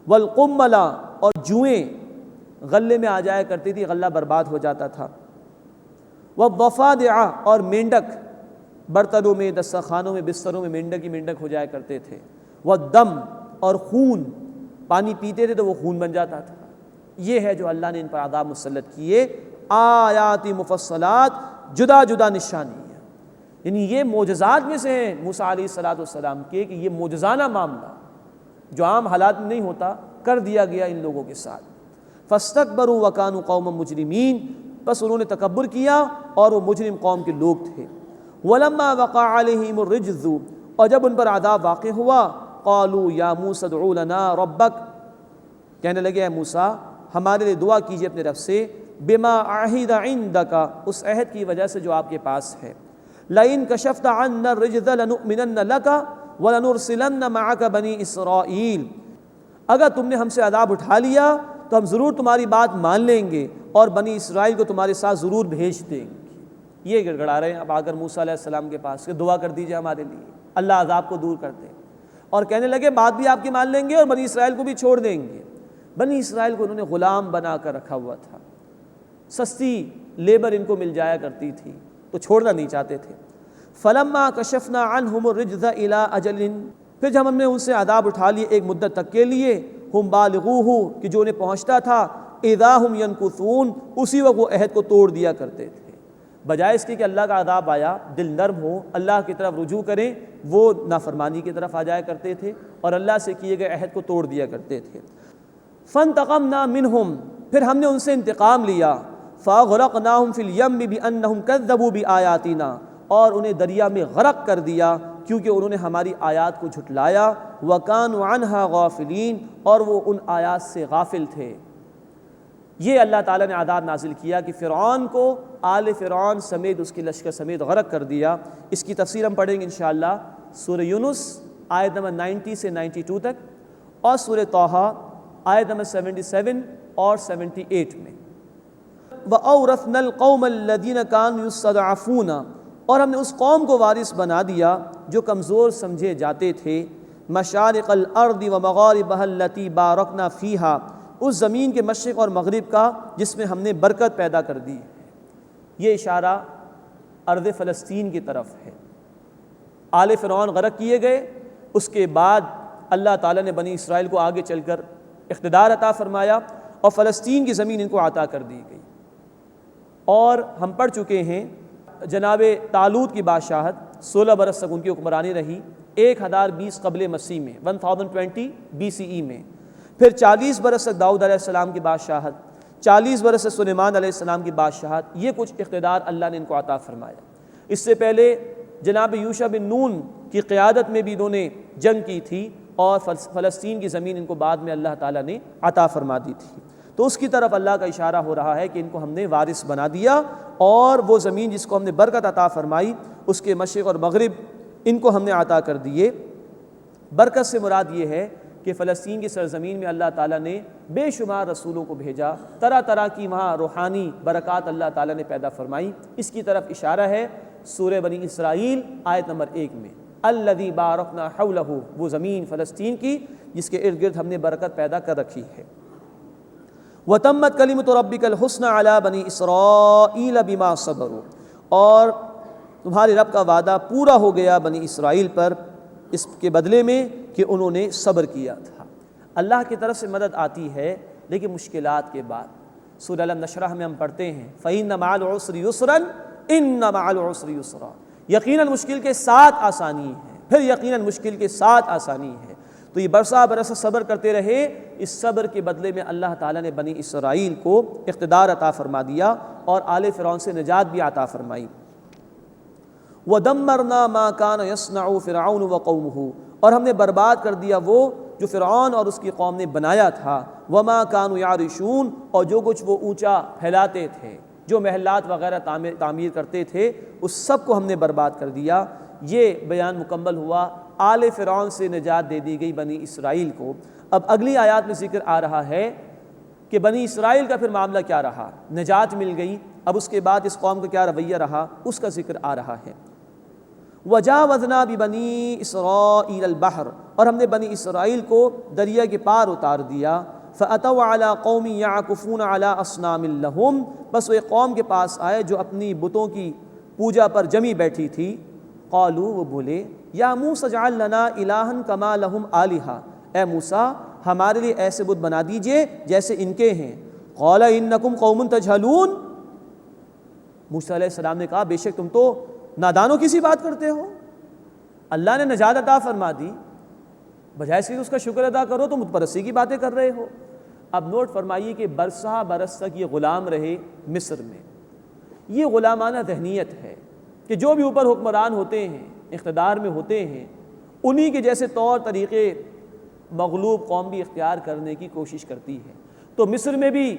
والقمل، اور جوئیں غلے میں آ جایا کرتی تھی، غلہ برباد ہو جاتا تھا، والضفادع، اور مینڈک برتنوں میں، دسترخوانوں میں، بستروں میں مینڈک ہی مینڈک ہو جایا کرتے تھے، والدم، اور خون، پانی پیتے تھے تو وہ خون بن جاتا تھا۔ یہ ہے جو اللہ نے ان پر عذاب مسلط کیے، آیات مفصلات، جدا جدا نشانی ہے، یعنی یہ معجزات میں سے ہیں موسیٰ علیہ السلام کے کہ یہ معجزانہ معاملہ جو عام حالات میں نہیں ہوتا کر دیا گیا ان لوگوں کے ساتھ۔ فاستکبروا وکانوا قوما مجرمین، بس انہوں نے تکبر کیا اور وہ مجرم قوم کے لوگ تھے۔ ولما وقع علیہم الرجز، اور جب ان پر عذاب واقع ہوا، قالوا یا موسیٰ ادع لنا ربک، کہنے لگے اے موسیٰ ہمارے لیے دعا کیجئے اپنے رب سے، بما عہد عندک، اس عہد کی وجہ سے جو آپ کے پاس ہے، لئن کشفت عنا الرجز لنؤمنن لک ولنرسلن معک بنی اسرائیل، اگر تم نے ہم سے عذاب اٹھا لیا تو ہم ضرور تمہاری بات مان لیں گے اور بنی اسرائیل کو تمہارے ساتھ ضرور بھیج دیں گے۔ یہ گڑگڑا رہے ہیں اب آگر موسیٰ علیہ السلام کے پاس کہ دعا کر دیجئے ہمارے لیے اللہ عذاب کو دور کر دے، اور کہنے لگے بات بھی آپ کی مان لیں گے اور بنی اسرائیل کو بھی چھوڑ دیں گے۔ بنی اسرائیل کو انہوں نے غلام بنا کر رکھا ہوا تھا، سستی لیبر ان کو مل جایا کرتی تھی تو چھوڑنا نہیں چاہتے تھے۔ فلما کشفنا عنہم الرجز الی اجل، پھر جب ہم نے ان سے عذاب اٹھا لیے ایک مدت تک کے لیے، ہم بالغوہ، کہ جو انہیں پہنچتا تھا، اذا ہم ینکثون، اسی وقت وہ عہد کو توڑ دیا کرتے تھے۔ بجائے اس کے کہ اللہ کا عذاب آیا دل نرم ہو اللہ کی طرف رجوع کریں، وہ نافرمانی کی طرف آ جایا کرتے تھے اور اللہ سے کیے گئے عہد کو توڑ دیا کرتے تھے۔ فانتقمنا منہم، پھر ہم نے ان سے انتقام لیا، فاغرقناہم فی الیم بانہم کذبوا بآیاتنا، اور انہیں دریا میں غرق کر دیا کیونکہ انہوں نے ہماری آیات کو جھٹلایا، وَكَانُوا عَنْهَا غَافِلِينَ، اور وہ ان آیات سے غافل تھے۔ یہ اللہ تعالیٰ نے عذاب نازل کیا کہ فرعون کو آل فرعون سمیت اس کی لشکر سمیت غرق کر دیا۔ اس کی تفسیر ہم پڑھیں گے انشاءاللہ سورہ یونس آیت نمبر 90 سے 92 تک، اور سورہ طٰہٰ آیت نمبر 77 اور 78 میں۔ وَأَوْرَثْنَا الْقَوْمَ الَّذِينَ كَانُوا يُسْتَضْعَفُونَ، اور ہم نے اس قوم کو وارث بنا دیا جو کمزور سمجھے جاتے تھے، مشارق الارض ومغاربها التي بارکنا فیہا، اس زمین کے مشرق اور مغرب کا جس میں ہم نے برکت پیدا کر دی۔ یہ اشارہ ارض فلسطین کی طرف ہے۔ آل فرعون غرق کیے گئے، اس کے بعد اللہ تعالیٰ نے بنی اسرائیل کو آگے چل کر اقتدار عطا فرمایا اور فلسطین کی زمین ان کو عطا کر دی گئی۔ اور ہم پڑھ چکے ہیں جناب طالوت کی بادشاہت 16 برس تک ان کی حکمرانی رہی، 1020 قبل مسیح میں 1020 BCE میں، پھر 40 برس تک داؤد علیہ السلام کی بادشاہت، 40 برس سے سلیمان علیہ السلام کی بادشاہت، یہ کچھ اقتدار اللہ نے ان کو عطا فرمایا۔ اس سے پہلے جناب یوشع بن نون کی قیادت میں بھی انہوں نے جنگ کی تھی اور فلسطین کی زمین ان کو بعد میں اللہ تعالیٰ نے عطا فرما دی تھی۔ تو اس کی طرف اللہ کا اشارہ ہو رہا ہے کہ ان کو ہم نے وارث بنا دیا، اور وہ زمین جس کو ہم نے برکت عطا فرمائی اس کے مشرق اور مغرب ان کو ہم نے عطا کر دیے۔ برکت سے مراد یہ ہے کہ فلسطین کی سرزمین میں اللہ تعالیٰ نے بے شمار رسولوں کو بھیجا، طرح طرح کی وہاں روحانی برکات اللہ تعالیٰ نے پیدا فرمائی۔ اس کی طرف اشارہ ہے سورہ بنی اسرائیل آیت نمبر 1 میں، الذی بارکنا حولہ، وہ زمین فلسطین کی جس کے ارد گرد ہم نے برکت پیدا کر رکھی ہے۔ وَتَمَّتْ كَلِمَةُ رَبِّكَ الْحُسْنَى عَلَى بَنِي إِسْرَائِيلَ بِمَا صَبَرُوا، اور تمہارے رب کا وعدہ پورا ہو گیا بنی اسرائیل پر اس کے بدلے میں کہ انہوں نے صبر کیا تھا۔ اللہ کی طرف سے مدد آتی ہے لیکن مشکلات کے بعد۔ سورہ الم نشرح میں ہم پڑھتے ہیں فَإِنَّ مَعَ الْعُسْرِ يُسْرًا إِنَّ مَعَ الْعُسْرِ يُسْرًا، یقیناً مشکل کے ساتھ آسانی ہے، پھر یقیناً مشکل کے ساتھ آسانی ہے۔ تو یہ برسا برسا صبر کرتے رہے، اس صبر کے بدلے میں اللہ تعالیٰ نے بنی اسرائیل کو اقتدار عطا فرما دیا اور آل فرعون سے نجات بھی عطا فرمائی۔ وَدَمَّرْنَا مَا كَانَ يَصْنَعُ فِرْعَوْنُ وَقَوْمُهُ، اور ہم نے برباد کر دیا وہ جو فرعون اور اس کی قوم نے بنایا تھا، وَمَا كَانُوا يَعْرِشُونَ، اور جو کچھ وہ اونچا پھیلاتے تھے، جو محلات وغیرہ تعمیر کرتے تھے، اس سب کو ہم نے برباد کر دیا۔ یہ بیان مکمل ہوا، آل فرعون سے نجات دے دی گئی بنی اسرائیل کو۔ اب اگلی آیات میں ذکر آ رہا ہے کہ بنی اسرائیل کا پھر معاملہ کیا رہا، نجات مل گئی، اب اس کے بعد اس قوم کا کیا رویہ رہا اس کا ذکر آ رہا ہے۔ وَجَاوَزْنَا بِبَنِي إِسْرَائِيلَ الْبَحْرَ، اور ہم نے بنی اسرائیل کو دریا کے پار اتار دیا۔ فَأَتَوْا عَلَىٰ قَوْمٍ يَعْكُفُونَ عَلَىٰ أَصْنَامٍ لَهُمْ، بس وہ ایک قوم کے پاس آئے جو اپنی بتوں کی پوجا پر جمی بیٹھی تھی۔ قالوا، وہ بولے، یا موسیٰ اجعل لنا الہا کما لہم آلہہ، اے موسیٰ ہمارے لیے ایسے بت بنا دیجئے جیسے ان کے ہیں۔ قال انکم قوم تجہلون، موسیٰ علیہ السلام نے کہا بے شک تم تو نادانوں کی سی بات کرتے ہو، اللہ نے نجات عطا فرما دی، بجائے اس کے اس کا شکر ادا کرو تو بت پرستی کی باتیں کر رہے ہو۔ اب نوٹ فرمائیے کہ برسہ برس تک یہ غلام رہے مصر میں۔ یہ غلامانہ ذہنیت ہے کہ جو بھی اوپر حکمران ہوتے ہیں، اقتدار میں ہوتے ہیں، انہی کے جیسے طور طریقے مغلوب قوم بھی اختیار کرنے کی کوشش کرتی ہے۔ تو مصر میں بھی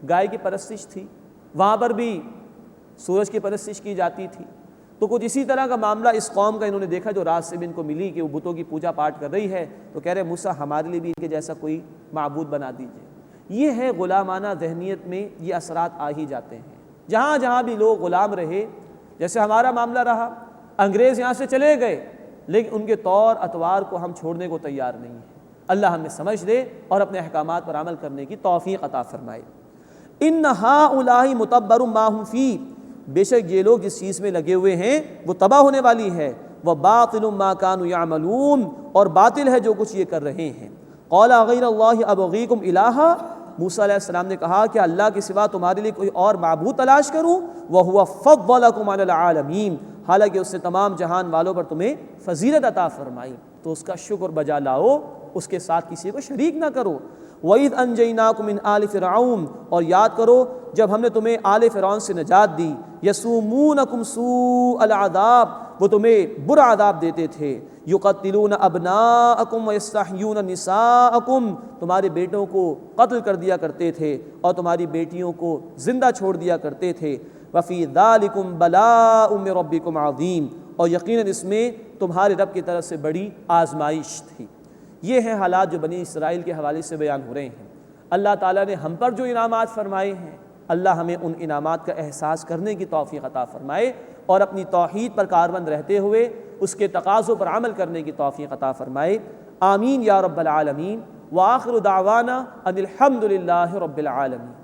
گائے کی پرستش تھی، وہاں پر بھی سورج کی پرستش کی جاتی تھی۔ تو کچھ اسی طرح کا معاملہ اس قوم کا انہوں نے دیکھا جو رات سے بھی ان کو ملی کہ وہ بتوں کی پوجا پاٹ کر رہی ہے، تو کہہ رہے موسیٰ ہمارے لیے بھی ان کے جیسا کوئی معبود بنا دیجیے۔ یہ ہے غلامانہ ذہنیت میں یہ اثرات آ ہی جاتے ہیں۔ جہاں جہاں بھی لوگ غلام رہے، جیسے ہمارا معاملہ رہا، انگریز یہاں سے چلے گئے لیکن ان کے طور اطوار کو ہم چھوڑنے کو تیار نہیں ہیں۔ اللہ ہمیں سمجھ دے اور اپنے احکامات پر عمل کرنے کی توفیق عطا فرمائے۔ ان ہؤلاء متبر ما هم فیہ، بے شک یہ لوگ جس چیز میں لگے ہوئے ہیں وہ تباہ ہونے والی ہے۔ وباطل ما كانوا يعملون، اور باطل ہے جو کچھ یہ کر رہے ہیں۔ قال غیر اللہ ابغیکم الہا، موسیٰ علیہ السلام نے کہا کہ اللہ کے سوا تمہارے لیے کوئی اور معبود تلاش کروں؟ وَهُوَ فَضَّلَكُمْ عَلَى الْعَالَمِينَ، حالانکہ اس نے تمام جہان والوں پر تمہیں فضیلت عطا فرمائی، تو اس کا شکر بجا لاؤ، اس کے ساتھ کسی کو شریک نہ کرو۔ وَإِذْ أَنْجَيْنَاكُمْ مِنْ آلِ فِرْعَوْنَ، اور یاد کرو جب ہم نے تمہیں آل فرعون سے نجات دی۔ يَسُومُونَكُمْ سُوءَ الْعَذَابِ، وہ تمہیں برا عذاب دیتے تھے۔ یقتلون ابناءکم ویستحیون نساءکم، تمہارے بیٹوں کو قتل کر دیا کرتے تھے اور تمہاری بیٹیوں کو زندہ چھوڑ دیا کرتے تھے۔ وفی ذالکم بلاء من ربکم عظیم، اور یقیناً اس میں تمہارے رب کی طرف سے بڑی آزمائش تھی۔ یہ ہیں حالات جو بنی اسرائیل کے حوالے سے بیان ہو رہے ہیں۔ اللہ تعالیٰ نے ہم پر جو انعامات فرمائے ہیں، اللہ ہمیں ان انعامات کا احساس کرنے کی توفیق عطا فرمائے اور اپنی توحید پر کاربند رہتے ہوئے اس کے تقاضوں پر عمل کرنے کی توفیق عطا فرمائے۔ آمین یا رب العالمین۔ وآخر دعوانا ان الحمد للہ رب العالمین۔